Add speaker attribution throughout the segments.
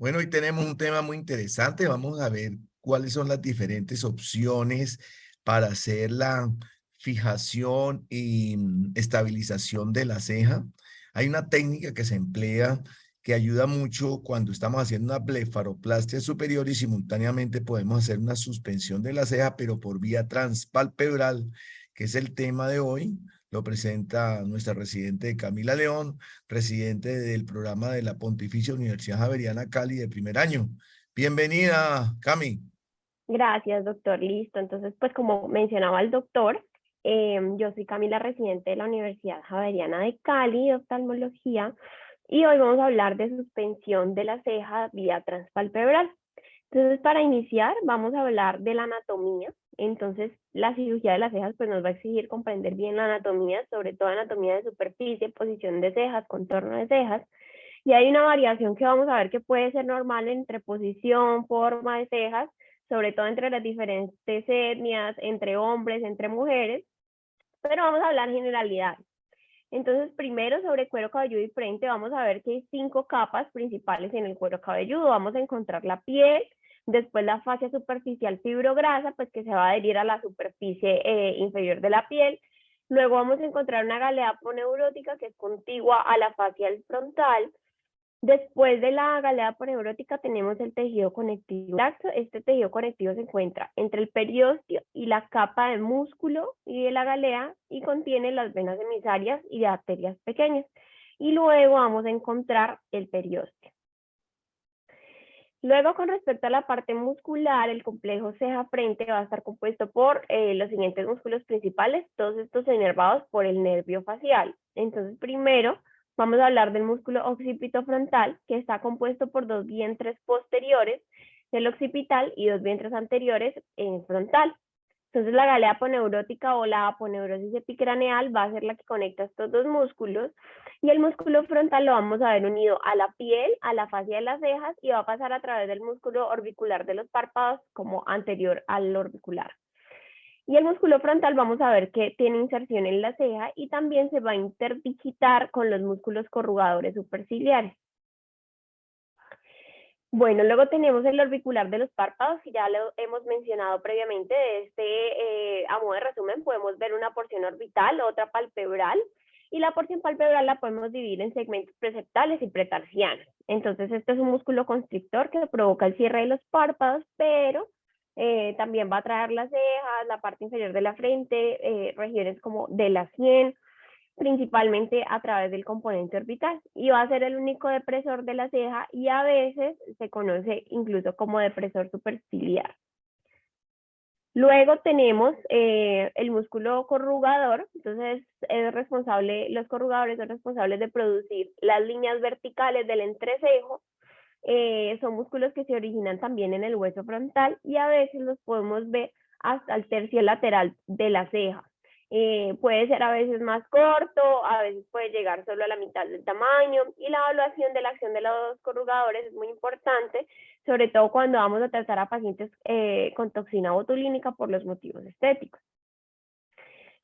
Speaker 1: Bueno, hoy tenemos un tema muy interesante. Vamos a ver cuáles son las diferentes opciones para hacer la fijación y estabilización de la ceja. Hay una técnica que se emplea que ayuda mucho cuando estamos haciendo una blefaroplastia superior y simultáneamente podemos hacer una suspensión de la ceja, pero por vía transpalpebral, que es el tema de hoy. Lo presenta nuestra residente Camila León, presidente del programa de la Pontificia Universidad Javeriana Cali de primer año. Bienvenida, Cami.
Speaker 2: Gracias, doctor. Listo. Entonces, pues como mencionaba el doctor, yo soy Camila, residente de la Universidad Javeriana de Cali, de oftalmología, y hoy vamos a hablar de suspensión de la ceja vía transpalpebral. Entonces, para iniciar, vamos a hablar de la anatomía. Entonces, la cirugía de las cejas pues nos va a exigir comprender bien la anatomía, sobre todo anatomía de superficie, posición de cejas, contorno de cejas. Y hay una variación que vamos a ver que puede ser normal entre posición, forma de cejas, sobre todo entre las diferentes etnias, entre hombres, entre mujeres, pero vamos a hablar generalidades. Entonces, primero sobre cuero cabelludo y frente, vamos a ver que hay 5 capas principales en el cuero cabelludo. Vamos a encontrar la piel, después la fascia superficial fibrograsa, pues que se va a adherir a la superficie inferior de la piel. Luego vamos a encontrar una galea poneurótica que es contigua a la fascia frontal. Después de la galea poneurótica tenemos el tejido conectivo laxo. Este tejido conectivo se encuentra entre el periósteo y la capa de músculo y de la galea y contiene las venas emisarias y de arterias pequeñas. Y luego vamos a encontrar el periósteo. Luego, con respecto a la parte muscular, el complejo ceja-frente va a estar compuesto por los siguientes músculos principales, todos estos inervados por el nervio facial. Entonces, primero vamos a hablar del músculo occipito frontal, que está compuesto por 2 vientres posteriores del occipital y 2 vientres anteriores en frontal. Entonces, la galea aponeurótica o la aponeurosis epicraneal va a ser la que conecta estos dos músculos, y el músculo frontal lo vamos a ver unido a la piel, a la fascia de las cejas, y va a pasar a través del músculo orbicular de los párpados como anterior al orbicular. Y el músculo frontal vamos a ver que tiene inserción en la ceja y también se va a interdigitar con los músculos corrugadores superciliares. Bueno, luego tenemos el orbicular de los párpados, que ya lo hemos mencionado previamente. A modo de resumen, podemos ver una porción orbital, otra palpebral, y la porción palpebral la podemos dividir en segmentos preceptales y pretarsianos. Entonces, este es un músculo constrictor que provoca el cierre de los párpados, pero también va a traer las cejas, la parte inferior de la frente, regiones como de la sien, principalmente a través del componente orbital, y va a ser el único depresor de la ceja y a veces se conoce incluso como depresor superciliar. Luego tenemos el músculo corrugador. Entonces los corrugadores son responsables de producir las líneas verticales del entrecejo. Son músculos que se originan también en el hueso frontal y a veces los podemos ver hasta el tercio lateral de la ceja. Puede ser a veces más corto, a veces puede llegar solo a la mitad del tamaño, y la evaluación de la acción de los corrugadores es muy importante, sobre todo cuando vamos a tratar a pacientes con toxina botulínica por los motivos estéticos.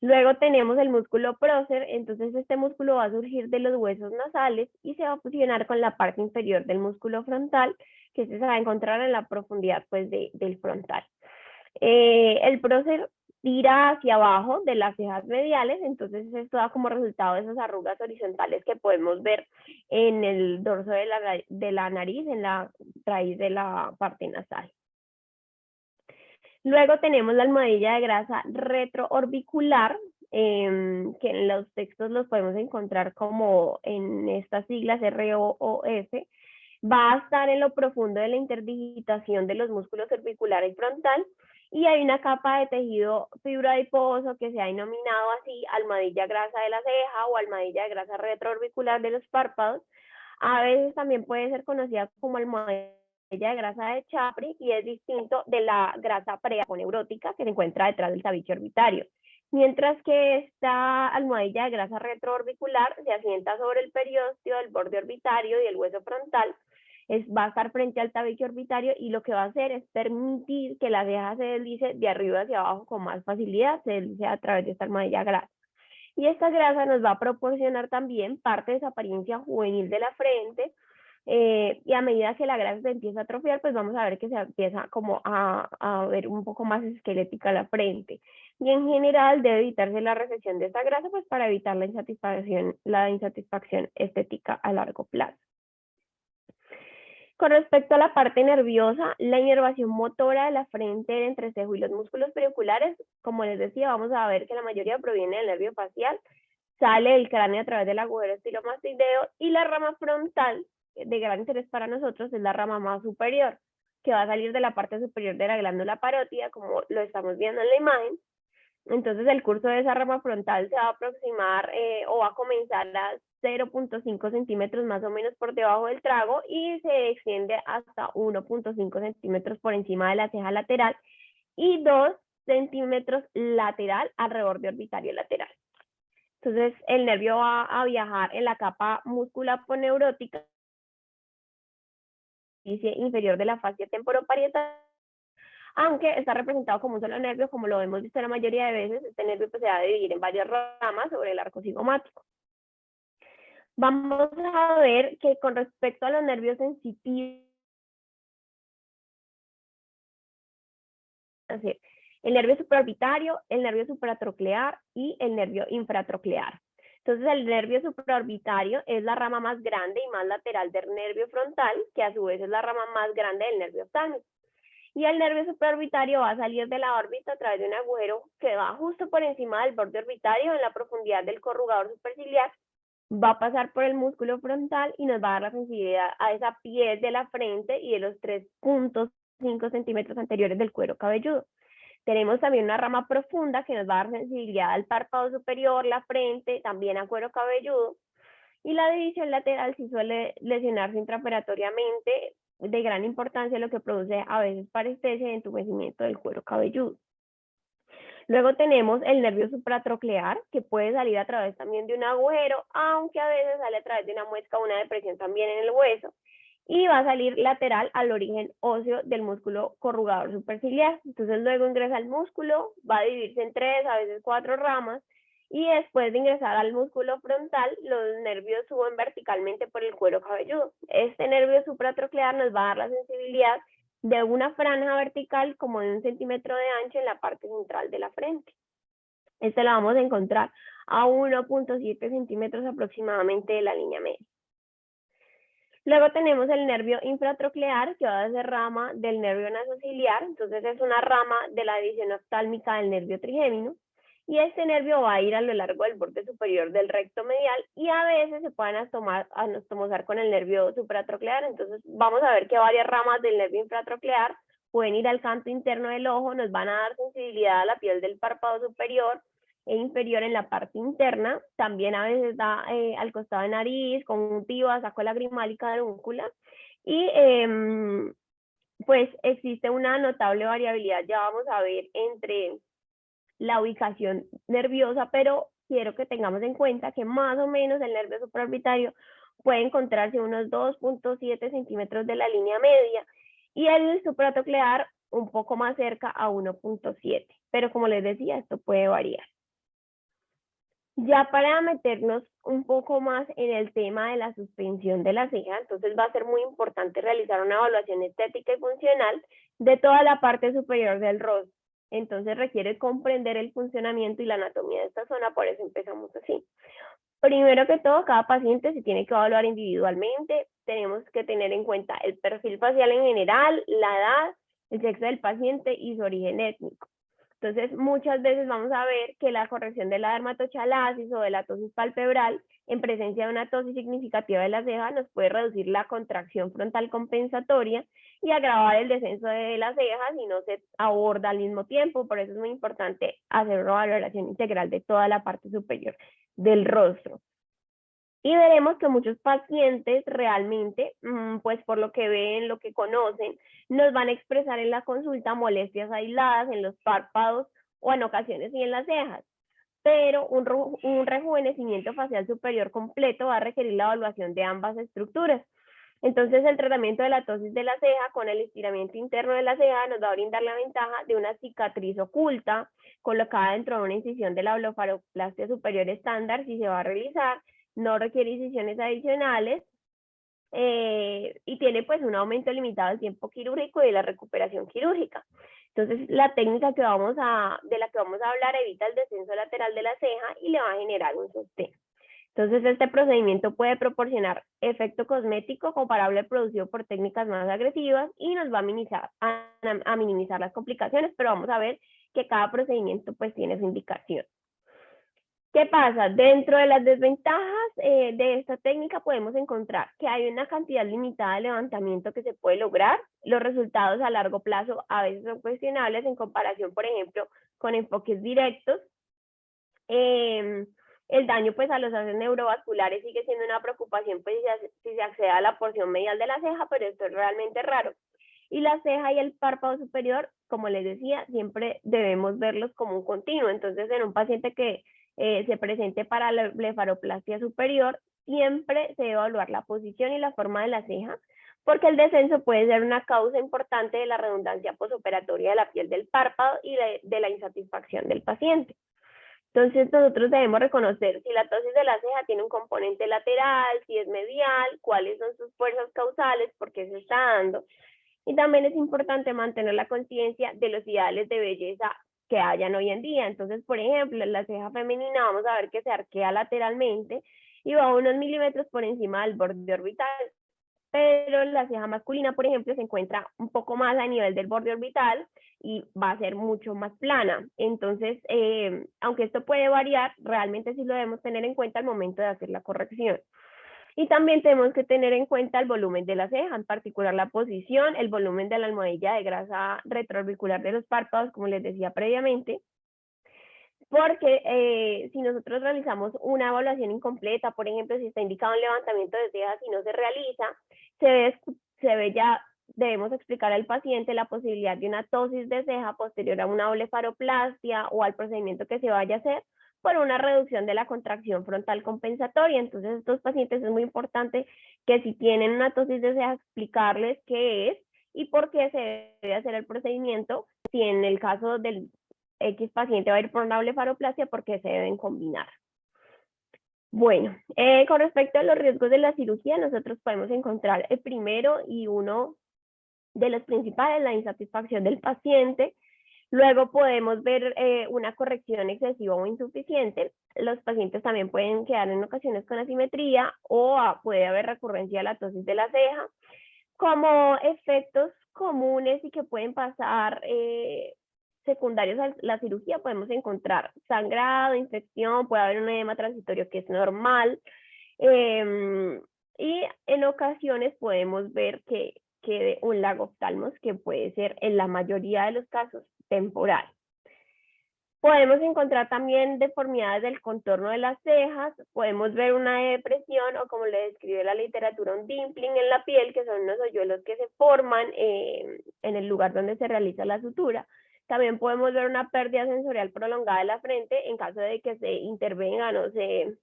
Speaker 2: Luego tenemos el músculo prócer. Entonces este músculo va a surgir de los huesos nasales y se va a fusionar con la parte inferior del músculo frontal, que se va a encontrar en la profundidad pues del frontal. El prócer tira hacia abajo de las cejas mediales. Entonces esto da como resultado esas arrugas horizontales que podemos ver en el dorso de la nariz, en la raíz de la parte nasal. Luego tenemos la almohadilla de grasa retroorbicular, que en los textos los podemos encontrar como en estas siglas ROOF. Va a estar en lo profundo de la interdigitación de los músculos orbicular y frontal, y hay una capa de tejido fibroadiposo que se ha denominado así almohadilla grasa de la ceja o almohadilla de grasa retroorbicular de los párpados. A veces también puede ser conocida como almohadilla de grasa de Chapri, y es distinto de la grasa preaponeurótica que se encuentra detrás del tabique orbitario. Mientras que esta almohadilla de grasa retroorbicular se asienta sobre el periósteo, el borde orbitario y el hueso frontal. Va a estar frente al tabique orbitario, y lo que va a hacer es permitir que la ceja se deslice de arriba hacia abajo con más facilidad, se deslice a través de esta almohadilla grasa. Y esta grasa nos va a proporcionar también parte de esa apariencia juvenil de la frente, y a medida que la grasa se empieza a atrofiar, pues vamos a ver que se empieza como a ver un poco más esquelética la frente. Y en general debe evitarse la recesión de esa grasa, pues para evitar la insatisfacción estética a largo plazo. Con respecto a la parte nerviosa, la inervación motora de la frente, el entrecejo y los músculos perioculares, como les decía, vamos a ver que la mayoría proviene del nervio facial, sale del cráneo a través del agujero estilomastoideo, y la rama frontal, de gran interés para nosotros, es la rama más superior, que va a salir de la parte superior de la glándula parótida, como lo estamos viendo en la imagen. Entonces el curso de esa rama frontal se va a aproximar o va a comenzar a 0.5 centímetros más o menos por debajo del trago y se extiende hasta 1.5 centímetros por encima de la ceja lateral y 2 centímetros lateral alrededor de orbitario lateral. Entonces el nervio va a viajar en la capa musculaponeurótica inferior de la fascia temporoparietal, aunque está representado como un solo nervio, como lo hemos visto la mayoría de veces. Este nervio pues, se va a dividir en varias ramas sobre el arco cigomático. Vamos a ver que con respecto a los nervios sensitivos, es decir, el nervio supraorbitario, el nervio supratroclear y el nervio infratroclear. Entonces el nervio supraorbitario es la rama más grande y más lateral del nervio frontal, que a su vez es la rama más grande del nervio oftálmico. Y el nervio supraorbitario va a salir de la órbita a través de un agujero que va justo por encima del borde orbitario en la profundidad del corrugador superciliar, va a pasar por el músculo frontal y nos va a dar la sensibilidad a esa piel de la frente y de los 3.5 centímetros anteriores del cuero cabelludo. Tenemos también una rama profunda que nos va a dar sensibilidad al párpado superior, la frente, también a cuero cabelludo. Y la división lateral sí suele lesionarse intraoperatoriamente, de gran importancia, lo que produce a veces parestesia y entumecimiento del cuero cabelludo. Luego tenemos el nervio supratroclear, que puede salir a través también de un agujero, aunque a veces sale a través de una muesca o una depresión también en el hueso, y va a salir lateral al origen óseo del músculo corrugador superciliar. Entonces luego ingresa al músculo, va a dividirse en 3, a veces 4 ramas, y después de ingresar al músculo frontal, los nervios suben verticalmente por el cuero cabelludo. Este nervio supratroclear nos va a dar la sensibilidad de una franja vertical como de 1 centímetro de ancho en la parte central de la frente. Este lo vamos a encontrar a 1.7 centímetros aproximadamente de la línea media. Luego tenemos el nervio infratroclear, que va a ser rama del nervio nasociliar, entonces es una rama de la división oftálmica del nervio trigémino, y este nervio va a ir a lo largo del borde superior del recto medial y a veces se pueden anastomosar con el nervio supratroclear. Entonces vamos a ver que varias ramas del nervio infratroclear pueden ir al canto interno del ojo, nos van a dar sensibilidad a la piel del párpado superior e inferior en la parte interna, también a veces da al costado de nariz, conjuntiva, saco lagrimal y carúncula, y pues existe una notable variabilidad, ya vamos a ver, entre la ubicación nerviosa, pero quiero que tengamos en cuenta que más o menos el nervio supraorbitario puede encontrarse unos 2.7 centímetros de la línea media y el supratroclear un poco más cerca a 1.7, pero como les decía, esto puede variar. Ya para meternos un poco más en el tema de la suspensión de la ceja, entonces va a ser muy importante realizar una evaluación estética y funcional de toda la parte superior del rostro. Entonces requiere comprender el funcionamiento y la anatomía de esta zona, por eso empezamos así. Primero que todo, cada paciente se tiene que evaluar individualmente, tenemos que tener en cuenta el perfil facial en general, la edad, el sexo del paciente y su origen étnico. Entonces, muchas veces vamos a ver que la corrección de la dermatochalasis o de la tosis palpebral en presencia de una tosis significativa de la ceja nos puede reducir la contracción frontal compensatoria y agravar el descenso de las cejas si no se aborda al mismo tiempo. Por eso es muy importante hacer una valoración integral de toda la parte superior del rostro. Y veremos que muchos pacientes realmente, pues por lo que ven, lo que conocen, nos van a expresar en la consulta molestias aisladas en los párpados o en ocasiones y en las cejas. Pero un rejuvenecimiento facial superior completo va a requerir la evaluación de ambas estructuras. Entonces el tratamiento de la tosis de la ceja con el estiramiento interno de la ceja nos va a brindar la ventaja de una cicatriz oculta colocada dentro de una incisión de la blefaroplastia superior estándar si se va a realizar, no requiere incisiones adicionales y tiene pues un aumento limitado del tiempo quirúrgico y de la recuperación quirúrgica. Entonces, la técnica de la que vamos a hablar evita el descenso lateral de la ceja y le va a generar un sostén. Entonces, este procedimiento puede proporcionar efecto cosmético comparable al producido por técnicas más agresivas y nos va a minimizar las complicaciones, pero vamos a ver que cada procedimiento pues tiene su indicación. ¿Qué pasa? Dentro de las desventajas de esta técnica podemos encontrar que hay una cantidad limitada de levantamiento que se puede lograr. Los resultados a largo plazo a veces son cuestionables en comparación, por ejemplo, con enfoques directos. El daño pues a los haces neurovasculares sigue siendo una preocupación pues si se accede a la porción medial de la ceja, pero esto es realmente raro. Y la ceja y el párpado superior, como les decía, siempre debemos verlos como un continuo. Entonces, en un paciente que se presente para la blefaroplastia superior, siempre se debe evaluar la posición y la forma de la ceja, porque el descenso puede ser una causa importante de la redundancia posoperatoria de la piel del párpado y de la insatisfacción del paciente. Entonces nosotros debemos reconocer si la tosis de la ceja tiene un componente lateral, si es medial, cuáles son sus fuerzas causales, por qué se está dando. Y también es importante mantener la conciencia de los ideales de belleza que hayan hoy en día. Entonces, por ejemplo, la ceja femenina vamos a ver que se arquea lateralmente y va unos milímetros por encima del borde orbital, pero la ceja masculina, por ejemplo, se encuentra un poco más a nivel del borde orbital y va a ser mucho más plana. Entonces, aunque esto puede variar, realmente sí lo debemos tener en cuenta al momento de hacer la corrección. Y también tenemos que tener en cuenta el volumen de la ceja, en particular la posición, el volumen de la almohadilla de grasa retroorbicular de los párpados, como les decía previamente, porque si nosotros realizamos una evaluación incompleta, por ejemplo, si está indicado un levantamiento de cejas y no se realiza, debemos explicar al paciente la posibilidad de una tosis de ceja posterior a una blefaroplastia o al procedimiento que se vaya a hacer por una reducción de la contracción frontal compensatoria. Entonces, estos pacientes es muy importante que si tienen una tosis de ceja, explicarles qué es y por qué se debe hacer el procedimiento, si en el caso del X paciente va a ir por una blefaroplastia, porque se deben combinar. Bueno, con respecto a los riesgos de la cirugía, nosotros podemos encontrar el primero y uno de los principales, la insatisfacción del paciente. Luego podemos ver una corrección excesiva o insuficiente. Los pacientes también pueden quedar en ocasiones con asimetría o puede haber recurrencia a la tosis de la ceja. Como efectos comunes y que pueden pasar secundarios a la cirugía, podemos encontrar sangrado, infección, puede haber un edema transitorio que es normal, y en ocasiones podemos ver que quede un lagoftalmos que puede ser en la mayoría de los casos temporal. Podemos encontrar también deformidades del contorno de las cejas, podemos ver una depresión o, como le describe la literatura, un dimpling en la piel, que son unos hoyuelos que se forman en el lugar donde se realiza la sutura. También podemos ver una pérdida sensorial prolongada de la frente en caso de que se intervengan o se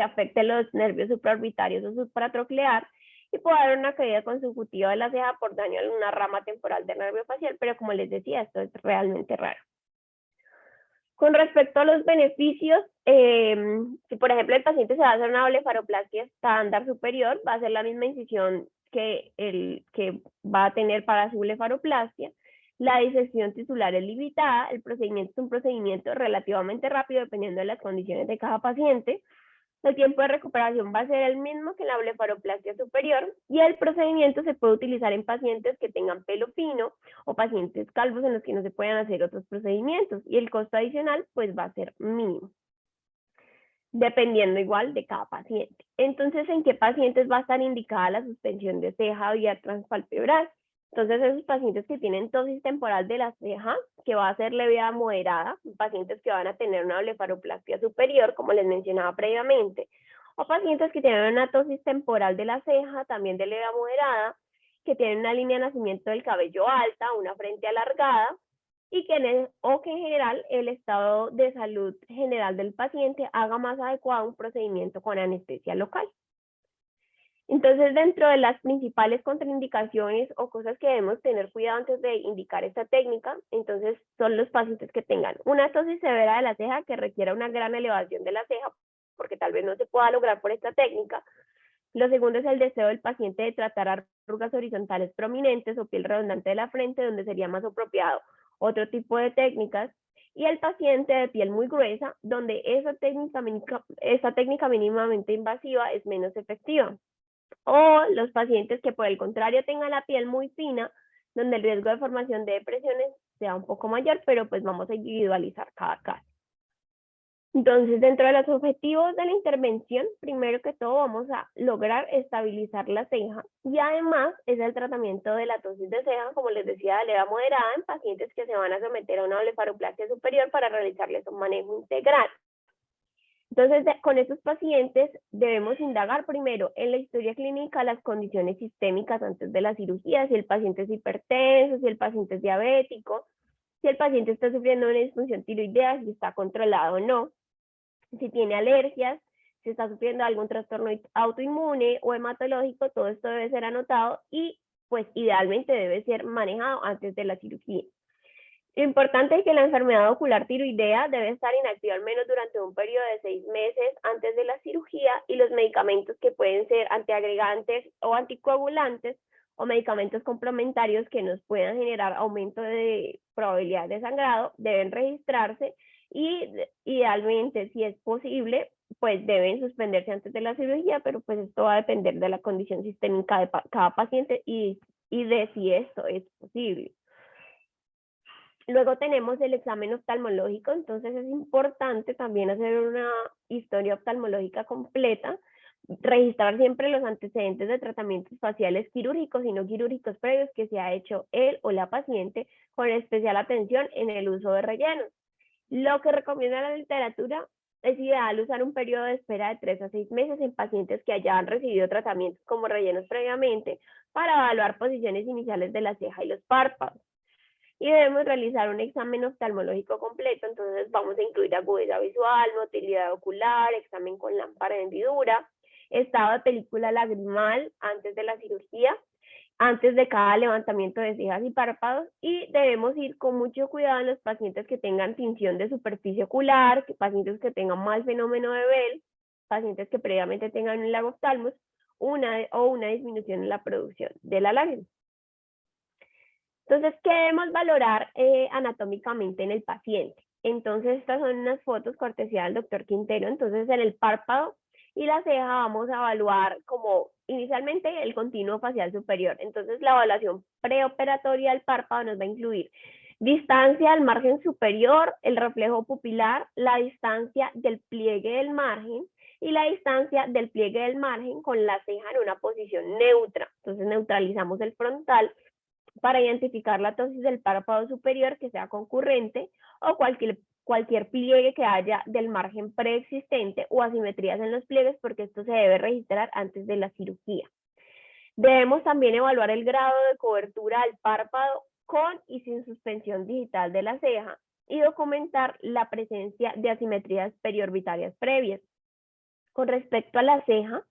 Speaker 2: afecten los nervios supraorbitarios o supratroclear, y puede haber una caída consecutiva de la ceja por daño a una rama temporal del nervio facial, pero como les decía, esto es realmente raro. Con respecto a los beneficios, si por ejemplo el paciente se va a hacer una blefaroplastia estándar superior, va a ser la misma incisión que va a tener para su blefaroplastia. La disección tisular es limitada, el procedimiento es un procedimiento relativamente rápido dependiendo de las condiciones de cada paciente. El tiempo de recuperación va a ser el mismo que en la blefaroplastia superior y el procedimiento se puede utilizar en pacientes que tengan pelo fino o pacientes calvos en los que no se puedan hacer otros procedimientos, y el costo adicional pues va a ser mínimo, dependiendo igual de cada paciente. Entonces, ¿en qué pacientes va a estar indicada la suspensión de ceja vía transpalpebral? Entonces, esos pacientes que tienen tosis temporal de la ceja, que va a ser leve a moderada, pacientes que van a tener una blefaroplastia superior, como les mencionaba previamente, o pacientes que tienen una tosis temporal de la ceja, también de leve a moderada, que tienen una línea de nacimiento del cabello alta, una frente alargada, y que en general el estado de salud general del paciente haga más adecuado un procedimiento con anestesia local. Entonces, dentro de las principales contraindicaciones o cosas que debemos tener cuidado antes de indicar esta técnica, entonces son los pacientes que tengan una tosis severa de la ceja que requiera una gran elevación de la ceja, porque tal vez no se pueda lograr por esta técnica. Lo segundo es el deseo del paciente de tratar arrugas horizontales prominentes o piel redundante de la frente, donde sería más apropiado otro tipo de técnicas. Y el paciente de piel muy gruesa, donde esa técnica mínimamente invasiva es menos efectiva. O los pacientes que por el contrario tengan la piel muy fina, donde el riesgo de formación de depresiones sea un poco mayor, pero pues vamos a individualizar cada caso. Entonces, dentro de los objetivos de la intervención, primero que todo vamos a lograr estabilizar la ceja y además es el tratamiento de la tosis de ceja, como les decía, de leve a moderada en pacientes que se van a someter a una blefaroplastia superior para realizarles un manejo integral. Entonces, con estos pacientes debemos indagar primero en la historia clínica las condiciones sistémicas antes de la cirugía, si el paciente es hipertenso, si el paciente es diabético, si el paciente está sufriendo una disfunción tiroidea, si está controlado o no, si tiene alergias, si está sufriendo algún trastorno autoinmune o hematológico, todo esto debe ser anotado y pues idealmente debe ser manejado antes de la cirugía. Lo importante es que la enfermedad ocular tiroidea debe estar inactiva al menos durante un periodo de 6 meses antes de la cirugía y los medicamentos que pueden ser antiagregantes o anticoagulantes o medicamentos complementarios que nos puedan generar aumento de probabilidad de sangrado deben registrarse y idealmente, si es posible, pues deben suspenderse antes de la cirugía, pero pues esto va a depender de la condición sistémica de cada paciente y de si esto es posible. Luego tenemos el examen oftalmológico, entonces es importante también hacer una historia oftalmológica completa, registrar siempre los antecedentes de tratamientos faciales quirúrgicos y no quirúrgicos previos que se ha hecho él o la paciente, con especial atención en el uso de rellenos. Lo que recomienda la literatura es ideal usar un periodo de espera de 3 a 6 meses en pacientes que hayan recibido tratamientos como rellenos previamente para evaluar posiciones iniciales de la ceja y los párpados. Y debemos realizar un examen oftalmológico completo, entonces vamos a incluir agudeza visual, motilidad ocular, examen con lámpara de hendidura, estado de película lagrimal antes de la cirugía, antes de cada levantamiento de cejas y párpados, y debemos ir con mucho cuidado en los pacientes que tengan tinción de superficie ocular, pacientes que tengan mal fenómeno de Bell, pacientes que previamente tengan un lagoftalmos, una disminución en la producción de la lágrima. Entonces, ¿qué debemos valorar anatómicamente en el paciente? Entonces, estas son unas fotos cortesía del doctor Quintero. Entonces, en el párpado y la ceja vamos a evaluar como inicialmente el continuo facial superior. Entonces, la evaluación preoperatoria del párpado nos va a incluir distancia al margen superior, el reflejo pupilar, la distancia del pliegue del margen y la distancia del pliegue del margen con la ceja en una posición neutra. Entonces, neutralizamos el frontal para identificar la tosis del párpado superior que sea concurrente o cualquier pliegue que haya del margen preexistente o asimetrías en los pliegues, porque esto se debe registrar antes de la cirugía. Debemos también evaluar el grado de cobertura del párpado con y sin suspensión digital de la ceja y documentar la presencia de asimetrías periorbitarias previas. Con respecto a la ceja,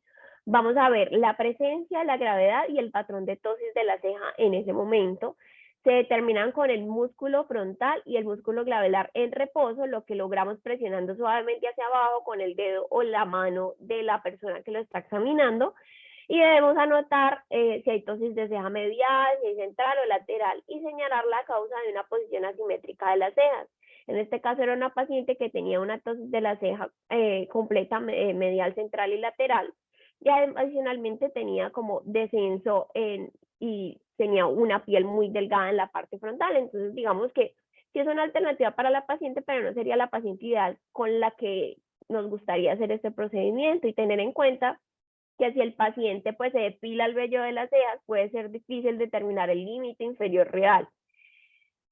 Speaker 2: vamos a ver la presencia, la gravedad y el patrón de tosis de la ceja en ese momento. Se determinan con el músculo frontal y el músculo glabellar en reposo, lo que logramos presionando suavemente hacia abajo con el dedo o la mano de la persona que lo está examinando. Y debemos anotar si hay tosis de ceja medial, si hay central o lateral y señalar la causa de una posición asimétrica de las cejas. En este caso era una paciente que tenía una tosis de la ceja completa medial, central y lateral. Y adicionalmente tenía como descenso y tenía una piel muy delgada en la parte frontal. Entonces, digamos que sí es una alternativa para la paciente, pero no sería la paciente ideal con la que nos gustaría hacer este procedimiento. Y tener en cuenta que si el paciente pues se depila el vello de las cejas, puede ser difícil determinar el límite inferior real.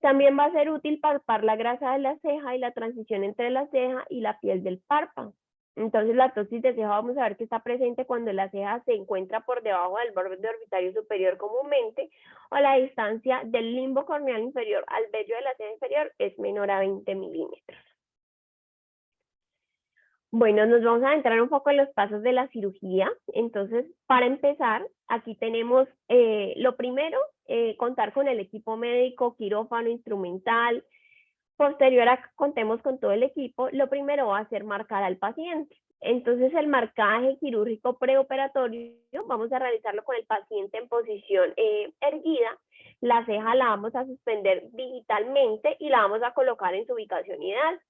Speaker 2: También va a ser útil palpar la grasa de la ceja y la transición entre la ceja y la piel del párpado. Entonces, la tosis de ceja vamos a ver que está presente cuando la ceja se encuentra por debajo del borde orbitario superior comúnmente, o la distancia del limbo corneal inferior al vello de la ceja inferior es menor a 20 milímetros. Bueno, nos vamos a entrar un poco en los pasos de la cirugía. Entonces, para empezar, aquí tenemos lo primero, contar con el equipo médico, quirófano, instrumental. Posterior a que contemos con todo el equipo, lo primero va a ser marcar al paciente. Entonces el marcaje quirúrgico preoperatorio vamos a realizarlo con el paciente en posición erguida. La ceja la vamos a suspender digitalmente y la vamos a colocar en su ubicación ideal.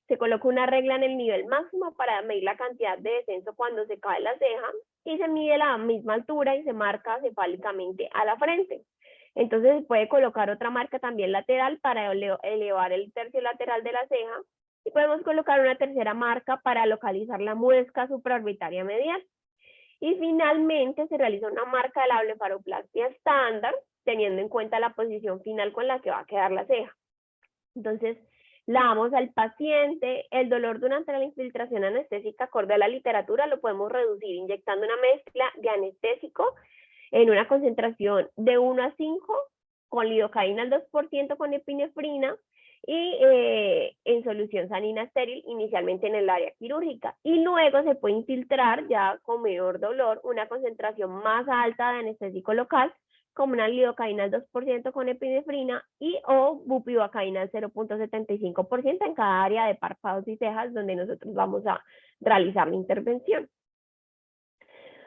Speaker 2: Se coloca una regla en el nivel máximo para medir la cantidad de descenso cuando se cae la ceja y se mide la misma altura y se marca cefálicamente a la frente. Entonces se puede colocar otra marca también lateral para elevar el tercio lateral de la ceja y podemos colocar una tercera marca para localizar la muesca supraorbitaria medial. Y finalmente se realiza una marca de la blefaroplastia estándar, teniendo en cuenta la posición final con la que va a quedar la ceja. Entonces, la damos al paciente. El dolor durante la infiltración anestésica, acorde a la literatura, lo podemos reducir inyectando una mezcla de anestésico en una concentración de 1 a 5, con lidocaína al 2% con epinefrina, y en solución salina estéril inicialmente en el área quirúrgica. Y luego se puede infiltrar ya con menor dolor una concentración más alta de anestésico local, como una lidocaína al 2% con epinefrina y o bupivacaína al 0.75% en cada área de párpados y cejas donde nosotros vamos a realizar la intervención.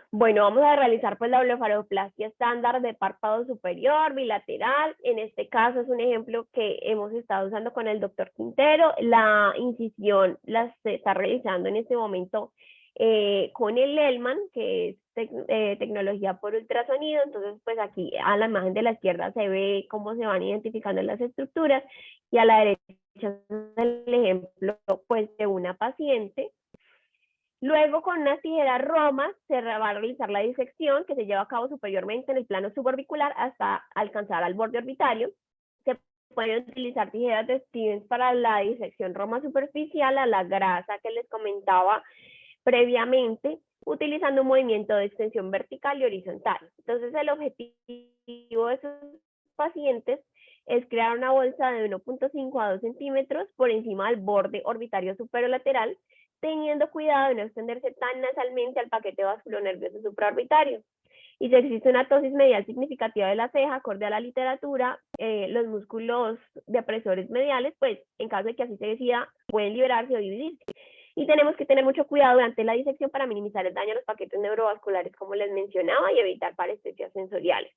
Speaker 2: Bueno, vamos a realizar pues la blefaroplastia estándar de párpado superior, bilateral. En este caso es un ejemplo que hemos estado usando con el doctor Quintero. La incisión se está realizando en este momento con el Lellman, que es tecnología por ultrasonido. Entonces, pues aquí a la imagen de la izquierda se ve cómo se van identificando las estructuras y a la derecha es el ejemplo pues de una paciente. Luego, con unas tijeras romas, se va a realizar la disección que se lleva a cabo superiormente en el plano suborbicular hasta alcanzar al borde orbitario. Se pueden utilizar tijeras de Stevens para la disección roma superficial a la grasa que les comentaba previamente, utilizando un movimiento de extensión vertical y horizontal. Entonces, el objetivo de esos pacientes es crear una bolsa de 1.5 a 2 centímetros por encima del borde orbitario superolateral, teniendo cuidado de no extenderse tan nasalmente al paquete vasculonervioso supraorbitario. Y si existe una ptosis medial significativa de la ceja, acorde a la literatura, los músculos depresores mediales, pues en caso de que así se decida, pueden liberarse o dividirse. Y tenemos que tener mucho cuidado durante la disección para minimizar el daño a los paquetes neurovasculares, como les mencionaba, y evitar parestesias sensoriales.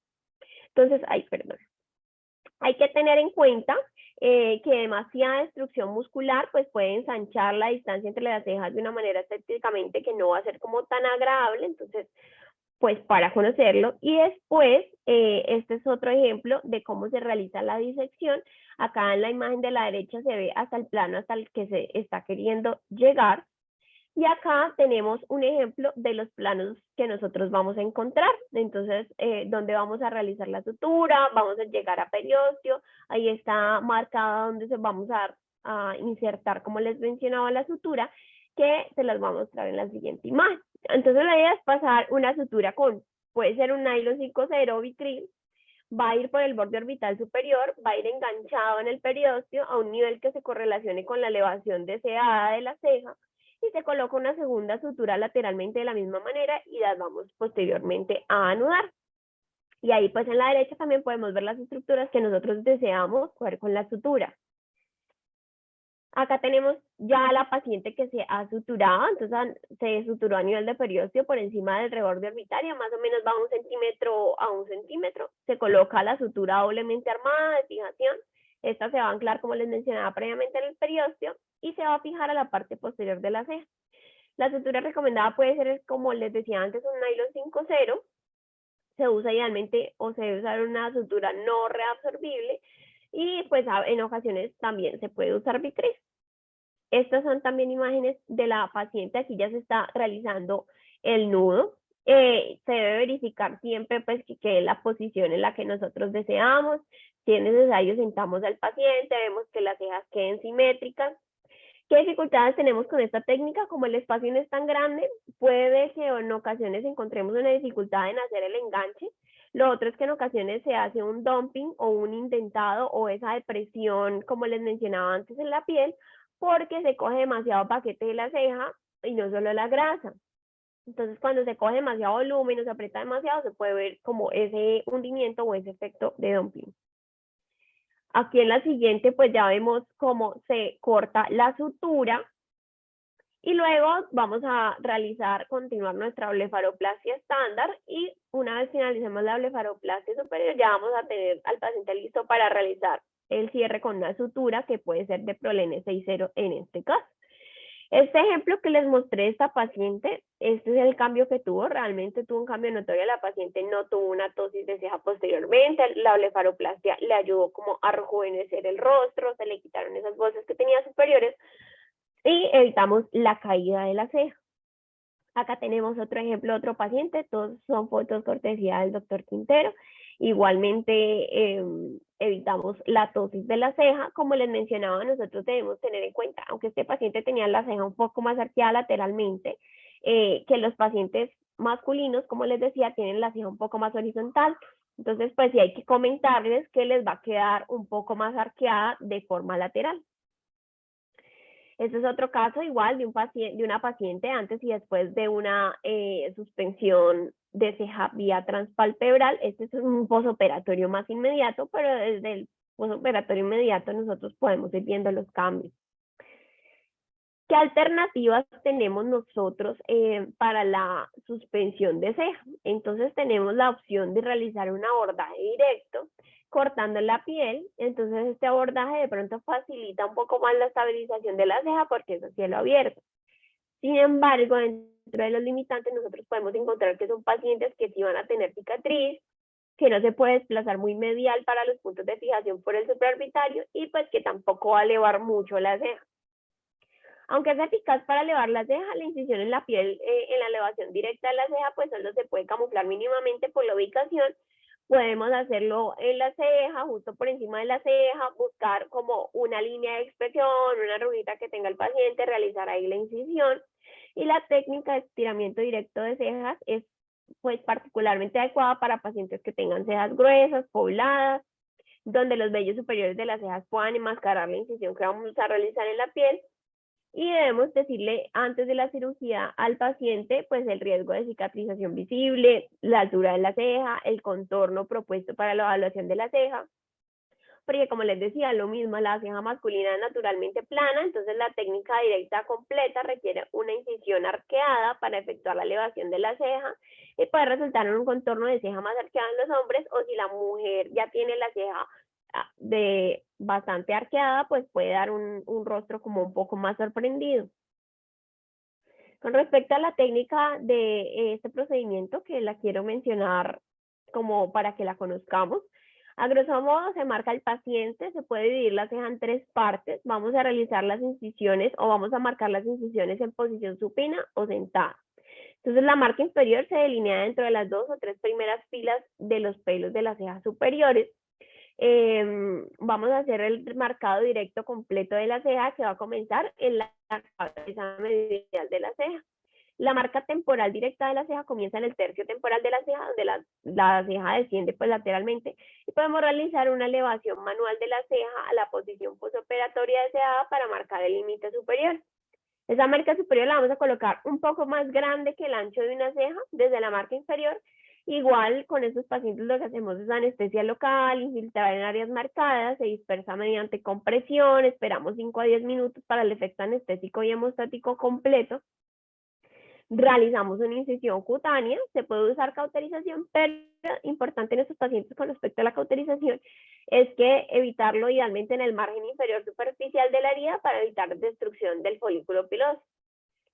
Speaker 2: Entonces, hay que tener en cuenta que demasiada destrucción muscular pues puede ensanchar la distancia entre las cejas de una manera estéticamente que no va a ser como tan agradable. Entonces, pues para conocerlo. Y después, este es otro ejemplo de cómo se realiza la disección. Acá en la imagen de la derecha se ve hasta el plano hasta el que se está queriendo llegar. Y acá tenemos un ejemplo de los planos que nosotros vamos a encontrar. Entonces, donde vamos a realizar la sutura, vamos a llegar a periósteo, ahí está marcada donde vamos a insertar, como les mencionaba, la sutura, que se las voy a mostrar en la siguiente imagen. Entonces, la idea es pasar una sutura con, puede ser un nylon 5.0 o vitril, va a ir por el borde orbital superior, va a ir enganchado en el periósteo a un nivel que se correlacione con la elevación deseada de la ceja, y se coloca una segunda sutura lateralmente de la misma manera y las vamos posteriormente a anudar. Y ahí pues en la derecha también podemos ver las estructuras que nosotros deseamos coger con la sutura. Acá tenemos ya a la paciente que se ha suturado, entonces se suturó a nivel de periósteo por encima del reborde orbitario, más o menos va 1 centímetro a 1 centímetro. Se coloca la sutura doblemente armada de fijación. Esta se va a anclar, como les mencionaba previamente, en el periósteo y se va a fijar a la parte posterior de la ceja. La sutura recomendada puede ser, como les decía antes, un nylon 5.0. Se usa idealmente o se debe usar una sutura no reabsorbible y pues en ocasiones también se puede usar vitril. Estas son también imágenes de la paciente. Aquí ya se está realizando el nudo. Se debe verificar siempre pues que quede la posición en la que nosotros deseamos. Si es necesario, sentamos al paciente, vemos que las cejas queden simétricas. ¿Qué dificultades tenemos con esta técnica? Como el espacio no es tan grande, puede que en ocasiones encontremos una dificultad en hacer el enganche. Lo otro es que en ocasiones se hace un dumping o un indentado o esa depresión, como les mencionaba antes, en la piel, porque se coge demasiado paquete de la ceja y no solo la grasa. Entonces, cuando se coge demasiado volumen o se aprieta demasiado, se puede ver como ese hundimiento o ese efecto de dumping. Aquí en la siguiente, pues ya vemos cómo se corta la sutura Y luego vamos a continuar nuestra blefaroplastia estándar y una vez finalicemos la blefaroplastia superior ya vamos a tener al paciente listo para realizar el cierre con una sutura que puede ser de Prolene 6.0 en este caso. Este ejemplo que les mostré de esta paciente, este es el cambio que tuvo, realmente tuvo un cambio notorio, la paciente no tuvo una ptosis de ceja posteriormente, la blefaroplastia le ayudó como a rejuvenecer el rostro, se le quitaron esas bolsas que tenía superiores y evitamos la caída de la ceja. Acá tenemos otro ejemplo, otro paciente, todos son fotos cortesía del doctor Quintero. Igualmente evitamos la ptosis de la ceja. Como les mencionaba, nosotros debemos tener en cuenta, aunque este paciente tenía la ceja un poco más arqueada lateralmente, que los pacientes masculinos, como les decía, tienen la ceja un poco más horizontal. Entonces, pues sí hay que comentarles que les va a quedar un poco más arqueada de forma lateral. Este es otro caso igual de una paciente antes y después de una suspensión de ceja vía transpalpebral. Este es un posoperatorio más inmediato, pero desde el posoperatorio inmediato nosotros podemos ir viendo los cambios. ¿Qué alternativas tenemos nosotros para la suspensión de ceja? Entonces tenemos la opción de realizar un abordaje directo, cortando la piel. Entonces este abordaje de pronto facilita un poco más la estabilización de la ceja porque es a cielo abierto. Sin embargo, dentro de los limitantes nosotros podemos encontrar que son pacientes que sí van a tener cicatriz, que no se puede desplazar muy medial para los puntos de fijación por el supraorbitario y pues que tampoco va a elevar mucho la ceja. Aunque es eficaz para elevar la ceja, la incisión en la piel, en la elevación directa de la ceja, pues solo se puede camuflar mínimamente por la ubicación. Podemos hacerlo en la ceja, justo por encima de la ceja, buscar como una línea de expresión, una rugita que tenga el paciente, realizar ahí la incisión. Y la técnica de estiramiento directo de cejas es pues particularmente adecuada para pacientes que tengan cejas gruesas, pobladas, donde los vellos superiores de las cejas puedan enmascarar la incisión que vamos a realizar en la piel. Y debemos decirle antes de la cirugía al paciente pues el riesgo de cicatrización visible, la altura de la ceja, el contorno propuesto para la evaluación de la ceja, porque como les decía, lo mismo, la ceja masculina es naturalmente plana, entonces la técnica directa completa requiere una incisión arqueada para efectuar la elevación de la ceja y puede resultar en un contorno de ceja más arqueado en los hombres, o si la mujer ya tiene la ceja de bastante arqueada, pues puede dar un rostro como un poco más sorprendido. Con respecto a la técnica de este procedimiento, que la quiero mencionar como para que la conozcamos, a grosso modo se marca el paciente, se puede dividir la ceja en 3 partes, vamos a realizar las incisiones o vamos a marcar las incisiones en posición supina o sentada. Entonces la marca inferior se delinea dentro de las 2 o 3 primeras filas de los pelos de las cejas superiores. Vamos a hacer el marcado directo completo de la ceja, que va a comenzar en la cabeza medial de la ceja. La marca temporal directa de la ceja comienza en el tercio temporal de la ceja, donde la ceja desciende pues lateralmente, y podemos realizar una elevación manual de la ceja a la posición posoperatoria deseada para marcar el límite superior. Esa marca superior la vamos a colocar un poco más grande que el ancho de una ceja desde la marca inferior. Igual con estos pacientes lo que hacemos es anestesia local, infiltrar en áreas marcadas, se dispersa mediante compresión, esperamos 5 a 10 minutos para el efecto anestésico y hemostático completo. Realizamos una incisión cutánea, se puede usar cauterización, pero importante en estos pacientes con respecto a la cauterización es que evitarlo idealmente en el margen inferior superficial de la herida para evitar destrucción del folículo piloso.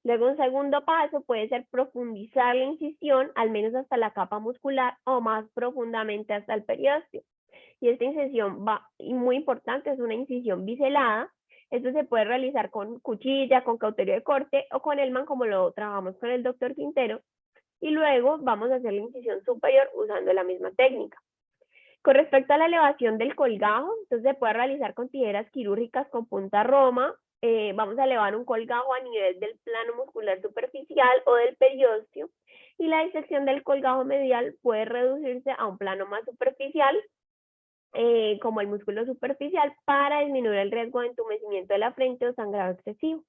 Speaker 2: Luego un segundo paso puede ser profundizar la incisión al menos hasta la capa muscular o más profundamente hasta el periósteo. Y esta incisión va, y muy importante, es una incisión biselada. Esto se puede realizar con cuchilla, con cauterio de corte o con Elman, como lo trabajamos con el doctor Quintero. Y luego vamos a hacer la incisión superior usando la misma técnica. Con respecto a la elevación del colgajo, entonces se puede realizar con tijeras quirúrgicas con punta roma. Vamos a elevar un colgajo a nivel del plano muscular superficial o del periósteo, y la disección del colgajo medial puede reducirse a un plano más superficial, como el músculo superficial, para disminuir el riesgo de entumecimiento de la frente o sangrado excesivo.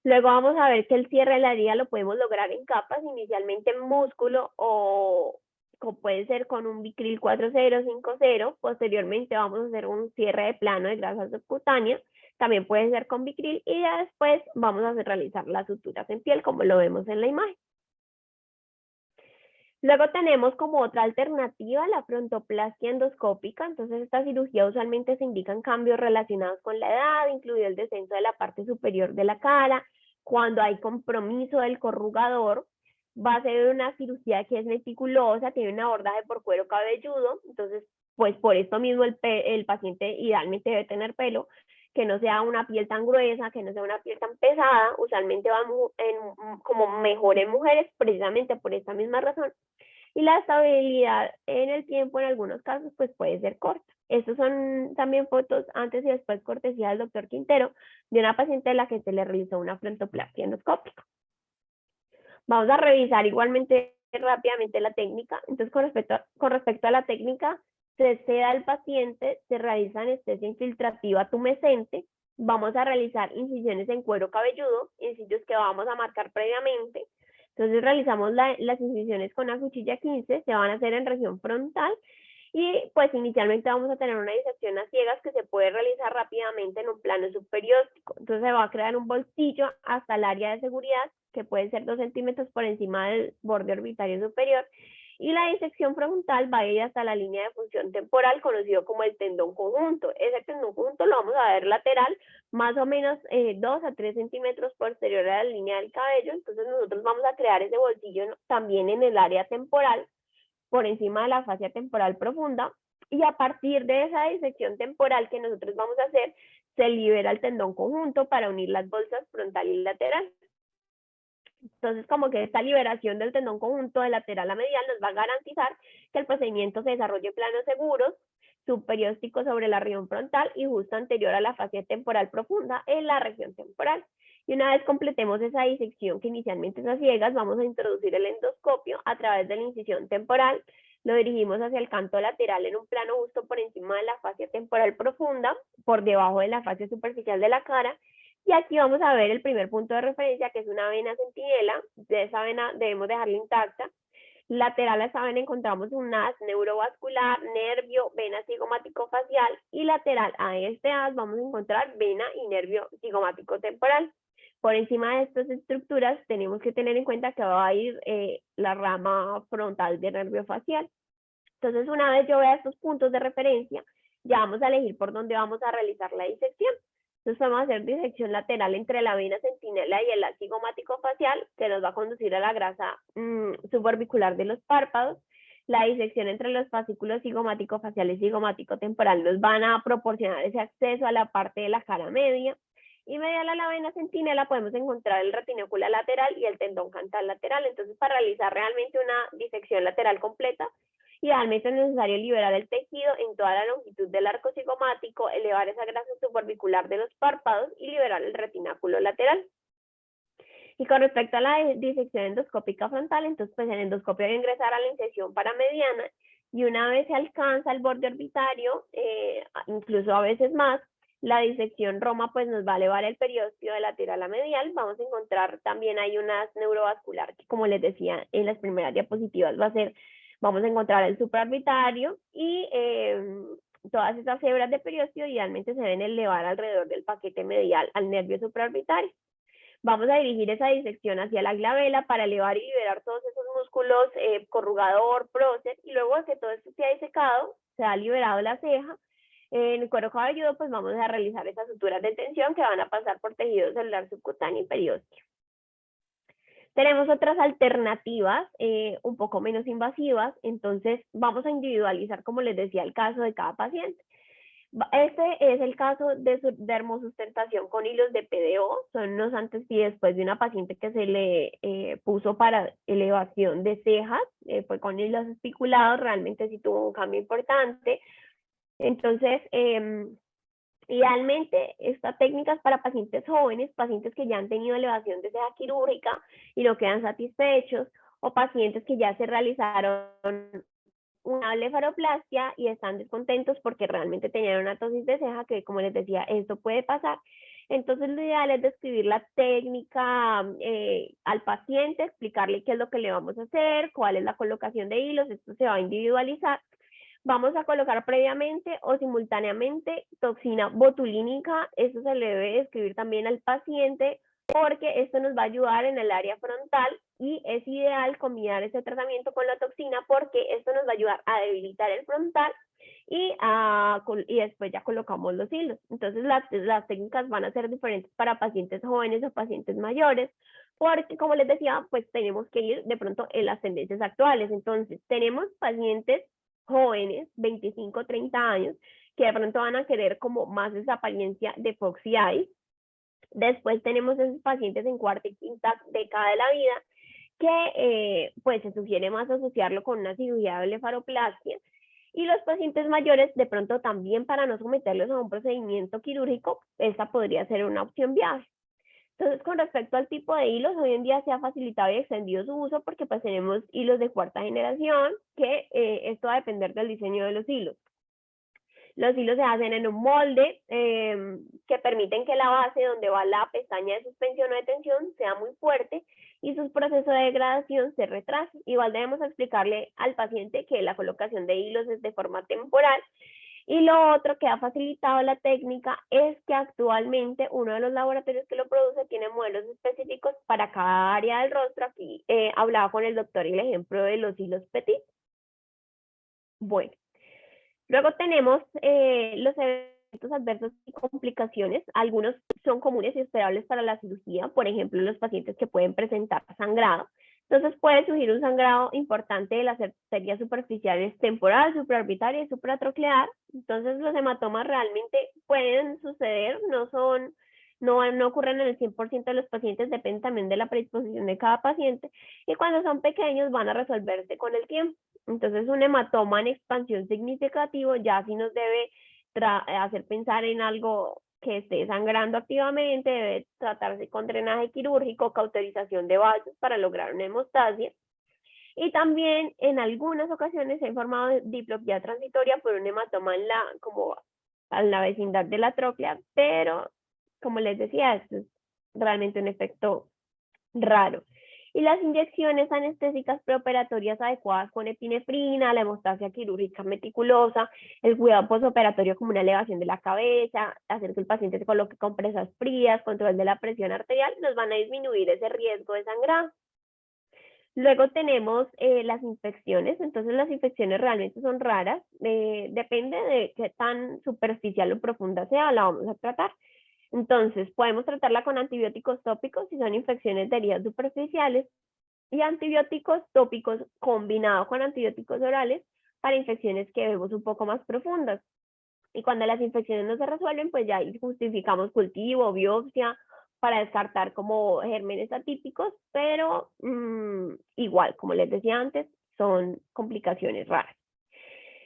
Speaker 2: Luego vamos a ver que el cierre de la herida lo podemos lograr en capas, inicialmente en músculo o puede ser con un Vicryl 4.0, 5.0. Posteriormente vamos a hacer un cierre de plano de grasa subcutánea. también puede ser con Vicryl, y ya después vamos a realizar las suturas en piel, como lo vemos en la imagen. Luego tenemos como otra alternativa la frontoplastia endoscópica. Entonces, esta cirugía usualmente se indican cambios relacionados con la edad, incluido el descenso de la parte superior de la cara, cuando hay compromiso del corrugador. Va a ser una cirugía que es meticulosa, tiene un abordaje por cuero cabelludo. Entonces, pues por esto mismo el paciente idealmente debe tener pelo, que no sea una piel tan gruesa, que no sea una piel tan pesada. Usualmente va como mejor en mujeres, precisamente por esta misma razón. Y la estabilidad en el tiempo en algunos casos pues puede ser corta. Estos son también fotos antes y después, cortesía del doctor Quintero, de una paciente a la que se le realizó una frontoplastia endoscópica. Vamos a revisar igualmente rápidamente la técnica. Entonces, con respecto a la técnica, se seda al paciente, se realiza anestesia infiltrativa tumescente, vamos a realizar incisiones en cuero cabelludo, en sitios que vamos a marcar previamente. Entonces realizamos las incisiones con la cuchilla 15, se van a hacer en región frontal, y pues inicialmente vamos a tener una disección a ciegas que se puede realizar rápidamente en un plano subperióstico. Entonces se va a crear un bolsillo hasta el área de seguridad, que puede ser 2 centímetros por encima del borde orbitario superior, y la disección frontal va a ir hasta la línea de función temporal, conocido como el tendón conjunto. Ese tendón conjunto lo vamos a ver lateral, más o menos 2 a 3 centímetros posterior a la línea del cabello. Entonces nosotros vamos a crear ese bolsillo también en el área temporal, por encima de la fascia temporal profunda, y a partir de esa disección temporal que nosotros vamos a hacer, se libera el tendón conjunto para unir las bolsas frontal y lateral. Entonces, como que esta liberación del tendón conjunto de lateral a medial nos va a garantizar que el procedimiento se desarrolle en planos seguros, subperióstico sobre la región frontal y justo anterior a la fascia temporal profunda en la región temporal. Y una vez completemos esa disección, que inicialmente es a ciegas, vamos a introducir el endoscopio a través de la incisión temporal, lo dirigimos hacia el canto lateral en un plano justo por encima de la fascia temporal profunda, por debajo de la fascia superficial de la cara, y aquí vamos a ver el primer punto de referencia, que es una vena centinela. De esa vena debemos dejarla intacta. Lateral a esa vena encontramos un haz neurovascular, nervio, vena cigomático-facial, y lateral a este haz vamos a encontrar vena y nervio cigomático-temporal. Por encima de estas estructuras tenemos que tener en cuenta que va a ir la rama frontal del nervio facial. Entonces, una vez yo vea estos puntos de referencia, ya vamos a elegir por dónde vamos a realizar la disección. Entonces vamos a hacer disección lateral entre la vena centinela y el haz cigomático facial, que nos va a conducir a la grasa suborbicular de los párpados. La disección entre los fascículos cigomático facial y cigomático temporal nos van a proporcionar ese acceso a la parte de la cara media. Y medial a la vena centinela podemos encontrar el retináculo lateral y el tendón cantal lateral. Entonces, para realizar realmente una disección lateral completa, idealmente es necesario liberar el tejido en toda la longitud del arco cigomático, elevar esa grasa suborbicular de los párpados y liberar el retináculo lateral. Y con respecto a la disección endoscópica frontal, entonces pues el endoscopio debe ingresar a la incisión paramediana, y una vez se alcanza el borde orbitario, incluso a veces más, la disección Roma pues nos va a elevar el periósteo de lateral a medial. Vamos a encontrar también hay unas neurovascular que, como les decía en las primeras diapositivas, vamos a encontrar el supraorbitario, y todas estas hebras de periósteo idealmente se deben elevar alrededor del paquete medial al nervio supraorbitario. Vamos a dirigir esa disección hacia la glabela para elevar y liberar todos esos músculos, corrugador, prócer, y luego de que todo esto se ha disecado, se ha liberado la ceja, en el cuero cabelludo, pues vamos a realizar esas suturas de tensión que van a pasar por tejido celular subcutáneo y periósteo. Tenemos otras alternativas un poco menos invasivas. Entonces vamos a individualizar, como les decía, el caso de cada paciente. Este es el caso de dermosustentación con hilos de PDO. Son unos antes y después de una paciente que se le puso para elevación de cejas, fue con hilos espiculados, realmente sí tuvo un cambio importante. Entonces, idealmente, esta técnica es para pacientes jóvenes, pacientes que ya han tenido elevación de ceja quirúrgica y no quedan satisfechos, o pacientes que ya se realizaron una blefaroplastia y están descontentos porque realmente tenían una tosis de ceja, que, como les decía, esto puede pasar. Entonces, lo ideal es describir la técnica al paciente, explicarle qué es lo que le vamos a hacer, cuál es la colocación de hilos. Esto se va a individualizar. vamos a colocar previamente o simultáneamente toxina botulínica. Esto se le debe escribir también al paciente porque esto nos va a ayudar en el área frontal y es ideal combinar este tratamiento con la toxina porque esto nos va a ayudar a debilitar el frontal y después ya colocamos los hilos. Entonces las técnicas van a ser diferentes para pacientes jóvenes o pacientes mayores, porque como les decía, pues tenemos que ir de pronto en las tendencias actuales. Entonces tenemos pacientes jóvenes, 25, 30 años, que de pronto van a querer como más esa apariencia de Foxy Eye. Después tenemos esos pacientes en cuarta y quinta década de la vida que pues se sugiere más asociarlo con una cirugía de blefaroplastia. Y los pacientes mayores, de pronto también para no someterlos a un procedimiento quirúrgico, esta podría ser una opción viable. Entonces, con respecto al tipo de hilos, hoy en día se ha facilitado y extendido su uso porque pues tenemos hilos de cuarta generación, que esto va a depender del diseño de los hilos. Los hilos se hacen en un molde que permiten que la base donde va la pestaña de suspensión o de tensión sea muy fuerte y su proceso de degradación se retrase. Igual debemos explicarle al paciente que la colocación de hilos es de forma temporal. Y lo otro que ha facilitado la técnica es que actualmente uno de los laboratorios que lo produce tiene modelos específicos para cada área del rostro. Aquí hablaba con el doctor y el ejemplo de los hilos Petit. Bueno. Luego tenemos los eventos adversos y complicaciones. Algunos son comunes y esperables para la cirugía, por ejemplo, los pacientes que pueden presentar sangrado. Entonces puede surgir un sangrado importante de las arterias superficiales temporal, supraorbitaria y supratroclear. Entonces los hematomas realmente pueden suceder, no ocurren en el 100% de los pacientes, depende también de la predisposición de cada paciente. Y cuando son pequeños van a resolverse con el tiempo. Entonces, un hematoma en expansión significativo ya sí nos debe hacer pensar en algo que esté sangrando activamente, debe tratarse con drenaje quirúrgico, cauterización de vasos para lograr una hemostasia. Y también en algunas ocasiones se ha informado diplopía transitoria por un hematoma como en la vecindad de la tróclea, pero como les decía, esto es realmente un efecto raro. Y las inyecciones anestésicas preoperatorias adecuadas con epinefrina, la hemostasia quirúrgica meticulosa, el cuidado postoperatorio como una elevación de la cabeza, hacer que el paciente se coloque compresas frías, control de la presión arterial, nos van a disminuir ese riesgo de sangrado. Luego tenemos las infecciones. Entonces las infecciones realmente son raras, depende de qué tan superficial o profunda sea, la vamos a tratar. Entonces, podemos tratarla con antibióticos tópicos si son infecciones de heridas superficiales y antibióticos tópicos combinados con antibióticos orales para infecciones que vemos un poco más profundas. Y cuando las infecciones no se resuelven, pues ya justificamos cultivo, biopsia, para descartar como gérmenes atípicos, pero igual, como les decía antes, son complicaciones raras.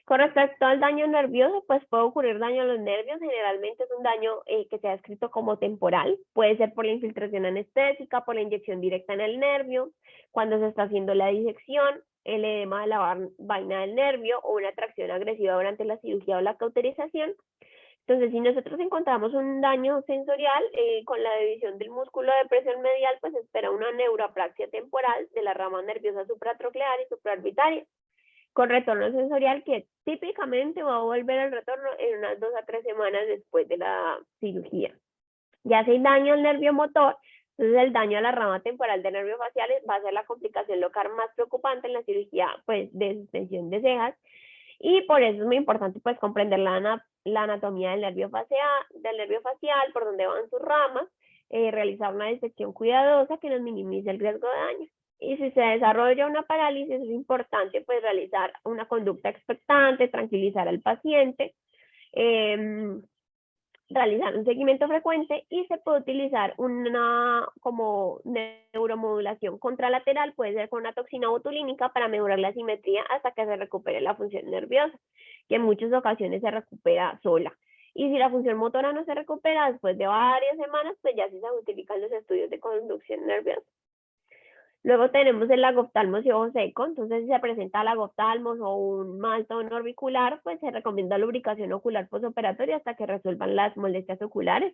Speaker 2: Con respecto al daño nervioso, pues puede ocurrir daño a los nervios. Generalmente es un daño que se ha descrito como temporal. Puede ser por la infiltración anestésica, por la inyección directa en el nervio, cuando se está haciendo la disección, el edema de la vaina del nervio o una tracción agresiva durante la cirugía o la cauterización. Entonces, si nosotros encontramos un daño sensorial con la división del músculo de presión medial, pues se espera una neuroapraxia temporal de la rama nerviosa supratroclear y supraorbitaria, con retorno sensorial que típicamente va a volver al retorno en unas 2 a 3 semanas después de la cirugía. Ya si hay daño al nervio motor, entonces el daño a la rama temporal de nervios faciales va a ser la complicación local más preocupante en la cirugía pues, de suspensión de cejas, y por eso es muy importante pues comprender la anatomía del nervio facial, por dónde van sus ramas, realizar una disección cuidadosa que nos minimice el riesgo de daño. Y si se desarrolla una parálisis, es importante pues realizar una conducta expectante, tranquilizar al paciente, realizar un seguimiento frecuente, y se puede utilizar una como neuromodulación contralateral, puede ser con una toxina botulínica para mejorar la simetría hasta que se recupere la función nerviosa, que en muchas ocasiones se recupera sola. Y si la función motora no se recupera después de varias semanas, pues ya se justifican los estudios de conducción nerviosa. Luego tenemos el lagoftalmos y ojo seco. Entonces, si se presenta lagoftalmos o un mal tono orbicular, pues se recomienda lubricación ocular postoperatoria hasta que resuelvan las molestias oculares.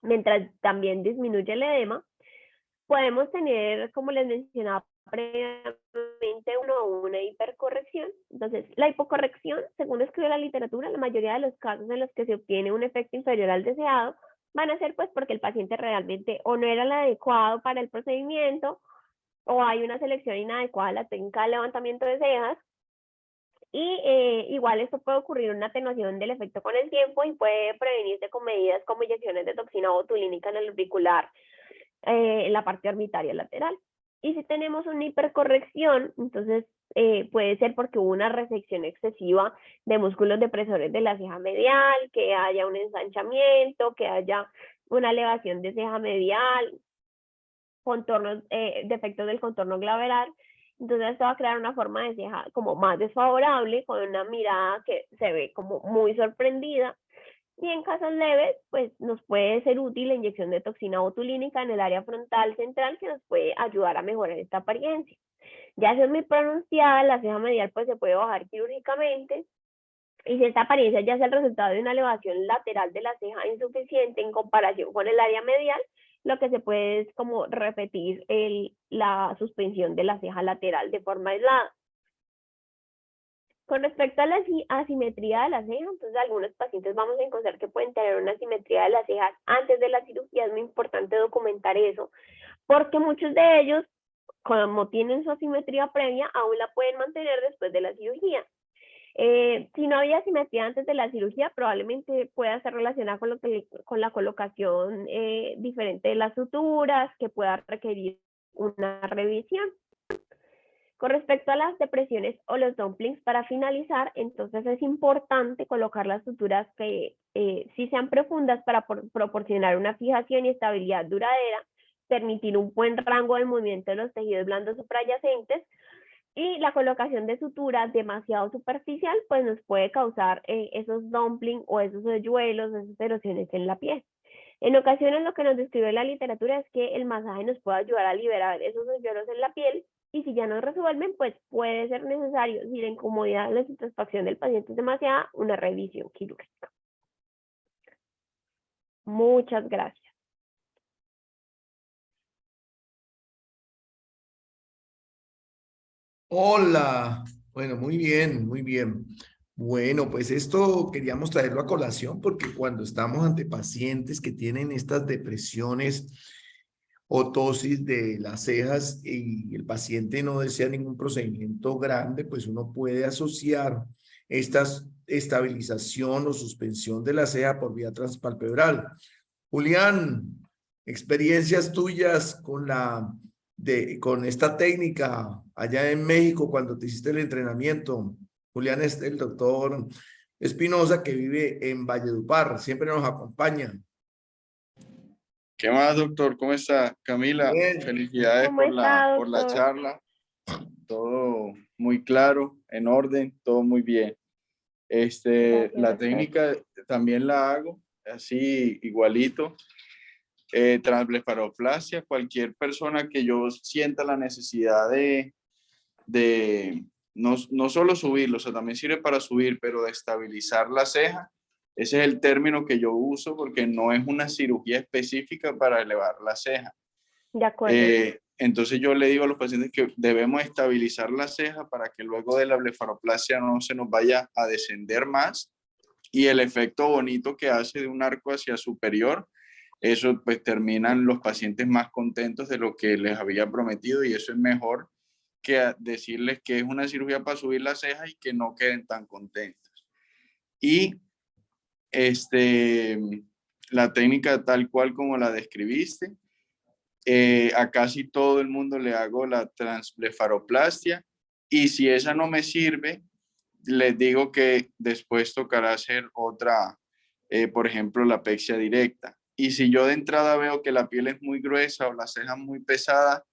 Speaker 2: Mientras también disminuye el edema, podemos tener, como les mencionaba previamente, uno o una hipercorrección. Entonces, la hipocorrección, según escribe la literatura, la mayoría de los casos en los que se obtiene un efecto inferior al deseado van a ser pues porque el paciente realmente o no era el adecuado para el procedimiento, o hay una selección inadecuada de la técnica de levantamiento de cejas. Y igual esto puede ocurrir una atenuación del efecto con el tiempo y puede prevenirse con medidas como inyecciones de toxina botulínica en el orbicular, en la parte orbitaria lateral. Y si tenemos una hipercorrección, entonces puede ser porque hubo una resección excesiva de músculos depresores de la ceja medial, que haya un ensanchamiento, que haya una elevación de ceja medial, contornos, defectos del contorno glabreal. Entonces esto va a crear una forma de ceja como más desfavorable, con una mirada que se ve como muy sorprendida. Y en casos leves, pues nos puede ser útil la inyección de toxina botulínica en el área frontal central, que nos puede ayudar a mejorar esta apariencia. Ya si es muy pronunciada, la ceja medial pues se puede bajar quirúrgicamente. Y si esta apariencia ya es el resultado de una elevación lateral de la ceja insuficiente en comparación con el área medial, lo que se puede es como repetir la suspensión de la ceja lateral de forma aislada. Con respecto a la asimetría de la ceja, entonces algunos pacientes vamos a encontrar que pueden tener una asimetría de las cejas antes de la cirugía. Es muy importante documentar eso, porque muchos de ellos, como tienen su asimetría previa, aún la pueden mantener después de la cirugía. Si no había simetría antes de la cirugía, probablemente pueda ser relacionada con la colocación diferente de las suturas, que pueda requerir una revisión. Con respecto a las depresiones o los dumplings, para finalizar, entonces es importante colocar las suturas que sí sean profundas para proporcionar una fijación y estabilidad duradera, permitir un buen rango de movimiento de los tejidos blandos suprayacentes. Y la colocación de suturas demasiado superficial pues nos puede causar esos dumplings o esos hoyuelos, esas erosiones en la piel. En ocasiones lo que nos describe la literatura es que el masaje nos puede ayudar a liberar esos hoyuelos en la piel, y si ya no resuelven, pues puede ser necesario, si la incomodidad o la satisfacción del paciente es demasiada, una revisión quirúrgica. Muchas gracias.
Speaker 1: Hola, bueno, muy bien, muy bien. Bueno, pues esto queríamos traerlo a colación porque cuando estamos ante pacientes que tienen estas depresiones o tosis de las cejas y el paciente no desea ningún procedimiento grande, pues uno puede asociar esta estabilización o suspensión de la ceja por vía transpalpebral. Julián, experiencias tuyas con esta técnica allá en México cuando te hiciste el entrenamiento. Julián es el doctor Espinosa, que vive en Valledupar, siempre nos acompaña.
Speaker 3: ¿Qué más, doctor? ¿Cómo está? Camila,
Speaker 1: Bien.
Speaker 3: felicidades
Speaker 2: ¿Cómo está,
Speaker 3: por la
Speaker 2: doctor?
Speaker 3: charla. Todo muy claro, en orden, todo muy bien.
Speaker 2: Gracias,
Speaker 3: La
Speaker 2: doctor.
Speaker 3: técnica también la hago así igualito. Transblefaroplastia, cualquier persona que yo sienta la necesidad de no solo subirlo, o sea, también sirve para subir, pero de estabilizar la ceja. Ese es el término que yo uso porque no es una cirugía específica para elevar la ceja.
Speaker 2: De acuerdo.
Speaker 3: Entonces yo le digo a los pacientes que debemos estabilizar la ceja para que luego de la blefaroplastia no se nos vaya a descender más, y el efecto bonito que hace de un arco hacia superior, eso pues terminan los pacientes más contentos de lo que les había prometido, y eso es mejor que decirles que es una cirugía para subir la ceja y que no queden tan contentos. Y la técnica tal cual como la describiste, a casi todo el mundo le hago la transblefaroplastia, y si esa no me sirve, les digo que después tocará hacer otra, por ejemplo, la pexia directa. Y si yo de entrada veo que la piel es muy gruesa o la ceja muy pesada,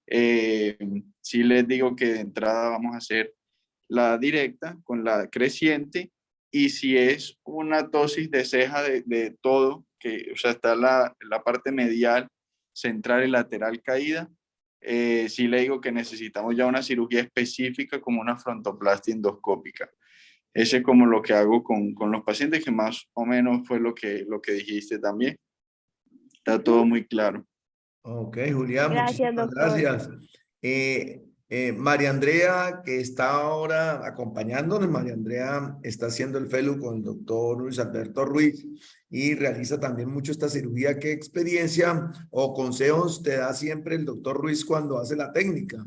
Speaker 3: sí les digo que de entrada vamos a hacer la directa con la creciente. Y si es una tosis de ceja de todo, que o sea, está la parte medial, central y lateral caída, sí le digo que necesitamos ya una cirugía específica como una frontoplastia endoscópica. Ese es como lo que hago con los pacientes, que más o menos fue lo que dijiste también. Está todo muy claro.
Speaker 1: Ok, Julián,
Speaker 2: Gracias,
Speaker 1: muchísimas
Speaker 2: doctor.
Speaker 1: gracias. María Andrea, que está ahora acompañándonos, María Andrea está haciendo el fellow con el doctor Luis Alberto Ruiz y realiza también mucho esta cirugía. ¿Qué experiencia o consejos te da siempre el doctor Ruiz cuando hace la técnica?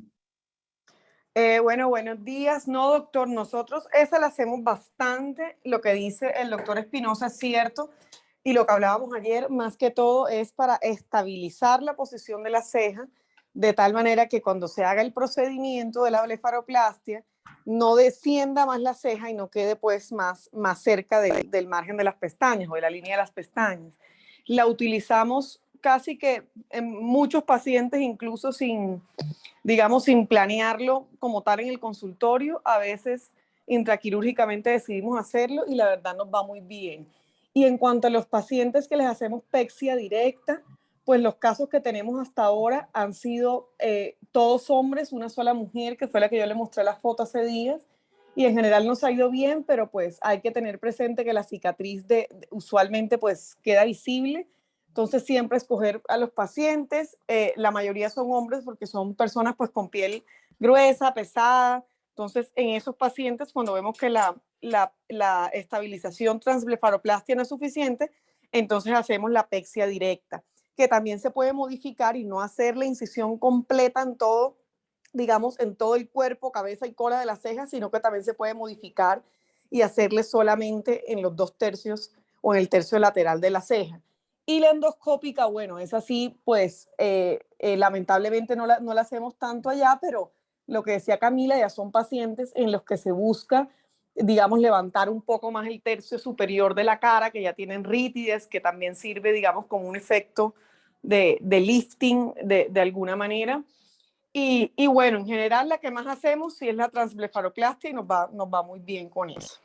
Speaker 4: Bueno, buenos días. No, doctor, nosotros esa la hacemos bastante. Lo que dice el doctor Espinosa es cierto. Y lo que hablábamos ayer, más que todo, es para estabilizar la posición de la ceja, de tal manera que cuando se haga el procedimiento de la blefaroplastia, no descienda más la ceja y no quede pues más cerca del margen de las pestañas o de la línea de las pestañas. La utilizamos casi que en muchos pacientes, incluso sin, digamos, sin planearlo como tal en el consultorio. A veces intraquirúrgicamente decidimos hacerlo y la verdad nos va muy bien. Y en cuanto a los pacientes que les hacemos pexia directa, pues los casos que tenemos hasta ahora han sido todos hombres, una sola mujer, que fue la que yo le mostré la foto hace días, y en general nos ha ido bien, pero pues hay que tener presente que la cicatriz usualmente pues queda visible. Entonces siempre escoger a los pacientes, la mayoría son hombres porque son personas pues con piel gruesa, pesada. Entonces en esos pacientes, cuando vemos que la estabilización transblefaroplastia no es suficiente, entonces hacemos la pexia directa, que también se puede modificar y no hacer la incisión completa en todo, digamos, en todo el cuerpo, cabeza y cola de la ceja, sino que también se puede modificar y hacerle solamente en los 2/3 o en el tercio lateral de la ceja. Y la endoscópica, bueno, es así, pues lamentablemente no la hacemos tanto allá, pero lo que decía Camila, ya son pacientes en los que se busca, digamos, levantar un poco más el tercio superior de la cara, que ya tienen rítides, que también sirve, digamos, como un efecto de lifting de alguna manera. Y bueno, en general la que más hacemos sí es la transblefaroplastia y nos va muy bien con eso.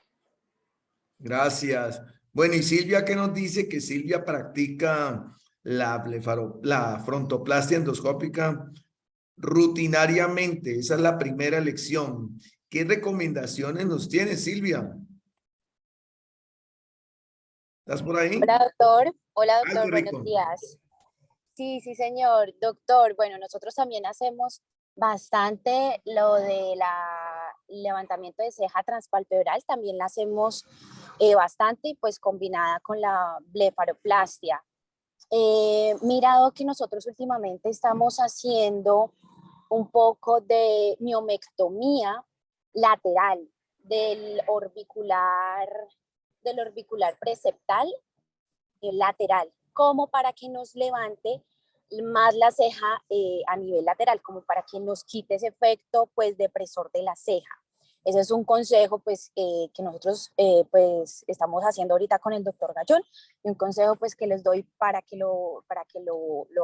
Speaker 1: Gracias. Bueno, y Silvia, ¿qué nos dice? Que Silvia practica la frontoplastia endoscópica rutinariamente. Esa es la primera lección. ¿Qué recomendaciones nos tiene, Silvia? ¿Estás por ahí?
Speaker 5: Hola,
Speaker 1: Ay, qué
Speaker 5: doctor, buenos
Speaker 1: rico.
Speaker 5: días. Sí, sí, señor. Doctor, bueno, nosotros también hacemos bastante lo de la levantamiento de ceja transpalpebral, también la hacemos bastante y pues combinada con la blefaroplastia. Mirado que nosotros últimamente estamos haciendo un poco de miomectomía lateral del orbicular preceptal lateral, como para que nos levante más la ceja a nivel lateral, como para que nos quite ese efecto pues depresor de la ceja. Ese es un consejo pues que nosotros pues estamos haciendo ahorita con el doctor Gallón, y un consejo pues que les doy para que lo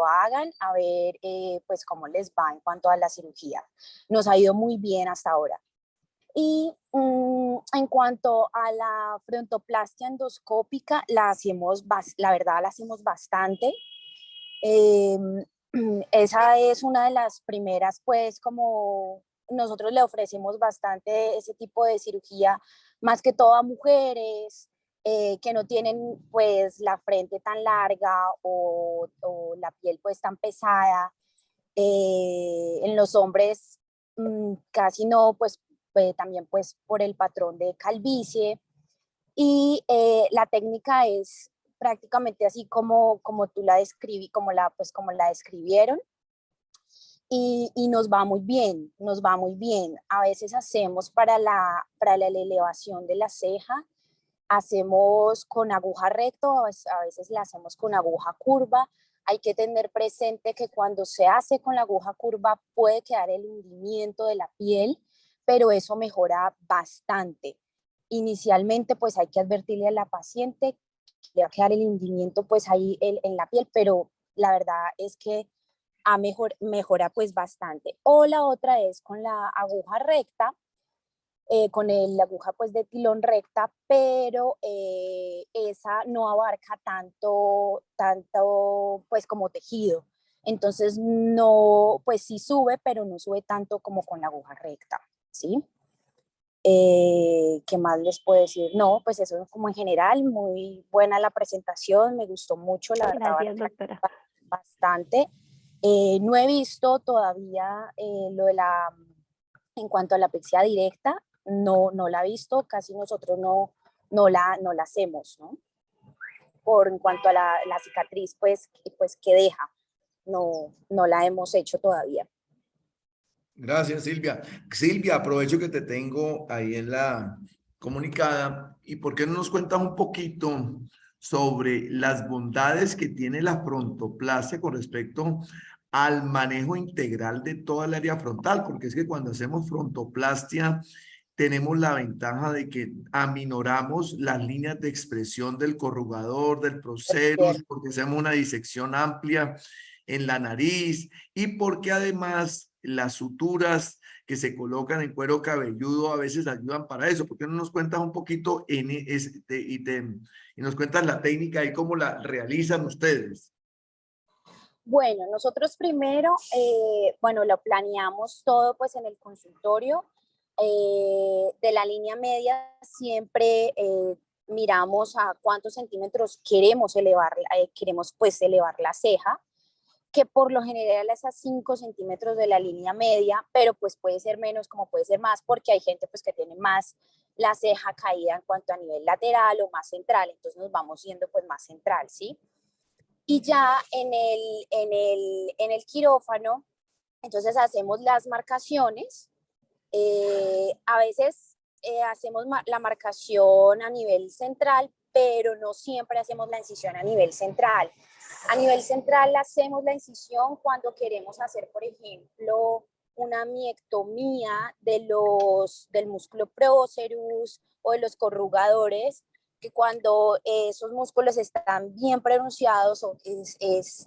Speaker 5: hagan, a ver pues cómo les va en cuanto a la cirugía. Nos ha ido muy bien hasta ahora. Y en cuanto a la frontoplastia endoscópica, la verdad la hacemos bastante. Eh, Esa es una de las primeras, pues como nosotros le ofrecemos bastante ese tipo de cirugía, más que todo a mujeres que no tienen pues la frente tan larga o la piel pues tan pesada. En los hombres casi no, pues también pues por el patrón de calvicie. Y la técnica es prácticamente así como tú la describí, pues como la describieron. Y nos va muy bien, nos va muy bien. A veces hacemos para la elevación de la ceja, hacemos con aguja recto, a veces la hacemos con aguja curva. Hay que tener presente que cuando se hace con la aguja curva puede quedar el hundimiento de la piel, pero eso mejora bastante. Inicialmente pues hay que advertirle a la paciente que le va a quedar el hundimiento pues ahí en la piel, pero la verdad es que mejora pues bastante. O la otra es con la aguja recta, con la aguja pues de tilón recta, pero esa no abarca tanto pues como tejido. Entonces no, pues sí sube, pero no sube tanto como con la aguja recta, ¿sí? ¿Qué más les puedo decir? No, pues eso es como en general, muy buena la presentación, me gustó mucho, la verdad,
Speaker 2: Gracias, doctora.
Speaker 5: bastante. No he visto todavía lo de En cuanto a la apexia directa, no la he visto, casi nosotros no la hacemos, ¿no? En cuanto a la cicatriz, pues que deja, no la hemos hecho todavía.
Speaker 1: Gracias, Silvia. Silvia, aprovecho que te tengo ahí en la comunicada y por qué no nos cuentas un poquito sobre las bondades que tiene la frontoplastia con respecto al manejo integral de toda el área frontal, porque es que cuando hacemos frontoplastia tenemos la ventaja de que aminoramos las líneas de expresión del corrugador, del procerus, porque hacemos una disección amplia en la nariz y porque además las suturas que se colocan en cuero cabelludo a veces ayudan para eso. ¿Por qué no nos cuentas un poquito y nos cuentas la técnica y cómo la realizan ustedes?
Speaker 5: Bueno, nosotros primero, bueno, lo planeamos todo pues en el consultorio. De la línea media siempre miramos a cuántos centímetros queremos pues elevar la ceja, que por lo general es a 5 centímetros de la línea media, pero pues puede ser menos como puede ser más, porque hay gente pues que tiene más la ceja caída en cuanto a nivel lateral o más central, entonces nos vamos yendo pues más central, ¿sí? Y ya en el quirófano, entonces hacemos las marcaciones. A veces hacemos la marcación a nivel central, pero no siempre hacemos la incisión a nivel central. A nivel central hacemos la incisión cuando queremos hacer, por ejemplo, una miectomía del músculo prócerus o de los corrugadores, que cuando esos músculos están bien pronunciados o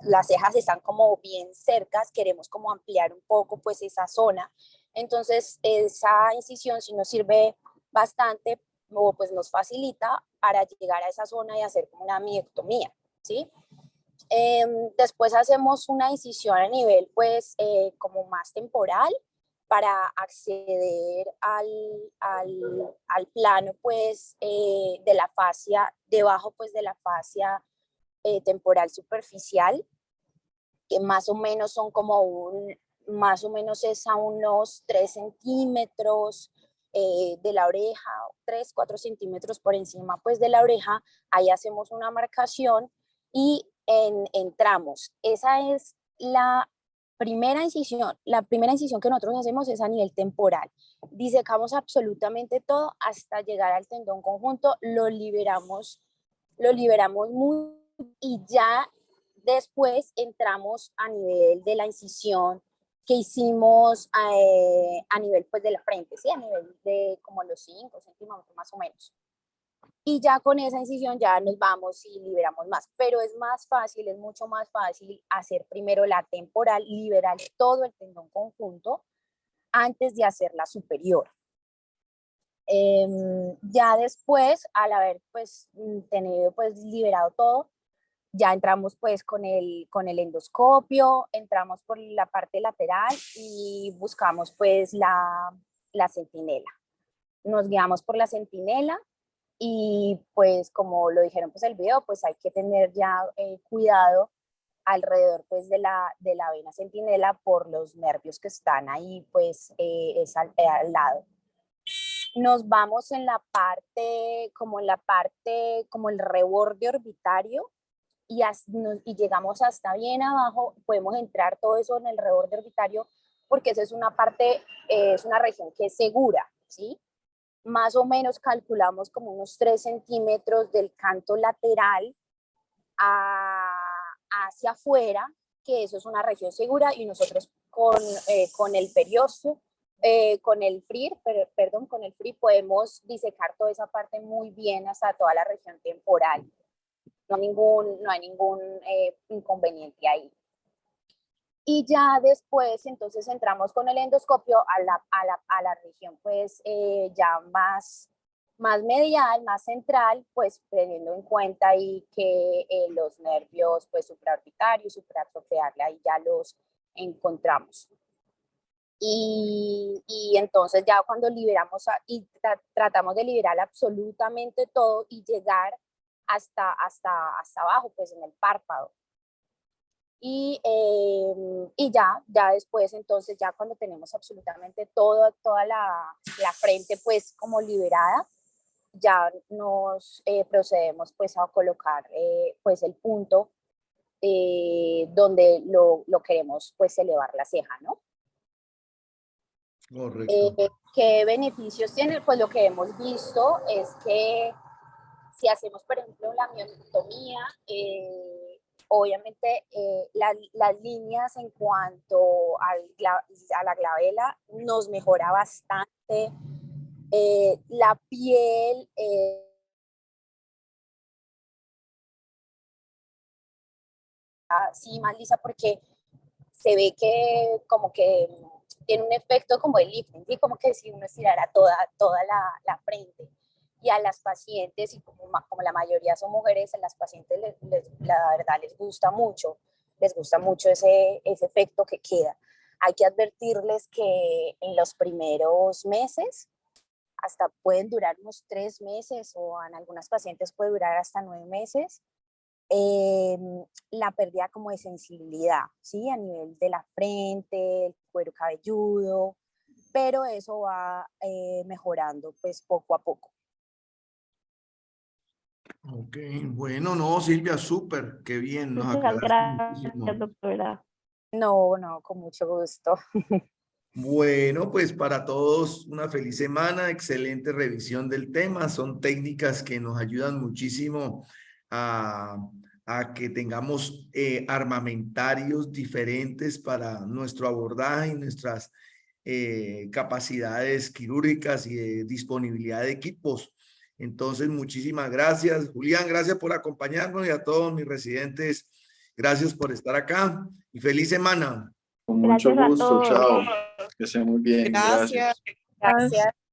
Speaker 5: las cejas están como bien cercas, queremos como ampliar un poco pues esa zona. Entonces esa incisión sí nos sirve bastante o pues nos facilita para llegar a esa zona y hacer como una miectomía, ¿sí? Después hacemos una incisión a nivel pues como más temporal para acceder al plano pues de la fascia, debajo pues de la fascia temporal superficial, que más o menos son como más o menos es a unos 3 centímetros de la oreja, 3, 4 centímetros por encima pues de la oreja. Ahí hacemos una marcación y entramos. Esa es la primera incisión. La primera incisión que nosotros hacemos es a nivel temporal. Disecamos absolutamente todo hasta llegar al tendón conjunto, lo liberamos muy y ya después entramos a nivel de la incisión que hicimos a nivel pues de la frente, ¿sí? A nivel de como los 5 centímetros más o menos. Y ya con esa incisión ya nos vamos y liberamos más, pero es más fácil, es mucho más fácil hacer primero la temporal, liberar todo el tendón conjunto antes de hacer la superior. Ya después, al haber pues tenido pues liberado todo, ya entramos pues con el endoscopio, entramos por la parte lateral y buscamos pues la centinela. Nos guiamos por la centinela y pues como lo dijeron pues el video, pues hay que tener ya cuidado alrededor pues de la vena centinela por los nervios que están ahí pues es al lado. Nos vamos en la parte, como el reborde orbitario y llegamos hasta bien abajo, podemos entrar todo eso en el reborde orbitario porque esa es una parte, es una región que es segura, ¿sí? Más o menos calculamos como unos 3 centímetros del canto lateral hacia afuera, que eso es una región segura y nosotros con el periósteo, con el FRIR podemos disecar toda esa parte muy bien hasta toda la región temporal. No hay ningún inconveniente ahí. Y ya después, entonces entramos con el endoscopio a la región, pues ya más medial, más central, pues teniendo en cuenta ahí que los nervios pues supraorbitario y supratroqueal, ahí ya los encontramos. Y entonces ya cuando liberamos tratamos de liberar absolutamente todo y llegar hasta abajo, pues en el párpado. Y ya después, entonces, ya cuando tenemos absolutamente toda la frente pues como liberada, ya nos procedemos pues a colocar pues el punto donde lo queremos pues elevar la ceja, ¿no?
Speaker 1: Correcto.
Speaker 5: ¿Qué beneficios tiene? Pues lo que hemos visto es que si hacemos, por ejemplo, la miotomía, obviamente las líneas en cuanto a la glabela nos mejora bastante. La piel sí más lisa porque se ve que como que tiene un efecto como de lifting, ¿sí? Como que si uno estirara toda la frente. Y a las pacientes, y como la mayoría son mujeres, a las pacientes la verdad les gusta mucho ese efecto que queda. Hay que advertirles que en los primeros meses, hasta pueden durar unos 3 meses o en algunas pacientes puede durar hasta 9 meses, la pérdida como de sensibilidad, ¿sí? A nivel de la frente, el cuero cabelludo, pero eso va mejorando pues poco a poco.
Speaker 1: Ok, bueno, no, Silvia, súper, qué bien, nos
Speaker 2: Muchas
Speaker 1: aclaraste
Speaker 2: gracias,
Speaker 1: muchísimo.
Speaker 2: doctora.
Speaker 5: No, con mucho gusto.
Speaker 1: Bueno, pues para todos una feliz semana, excelente revisión del tema. Son técnicas que nos ayudan muchísimo a, a que tengamos armamentarios diferentes para nuestro abordaje y nuestras capacidades quirúrgicas y de disponibilidad de equipos. Entonces, muchísimas gracias. Julián, gracias por acompañarnos y a todos mis residentes, gracias por estar acá y feliz semana.
Speaker 3: Con mucho
Speaker 2: Gracias a
Speaker 3: gusto,
Speaker 2: todos.
Speaker 3: chao. Que esté muy bien, gracias.
Speaker 4: Gracias.
Speaker 5: Gracias.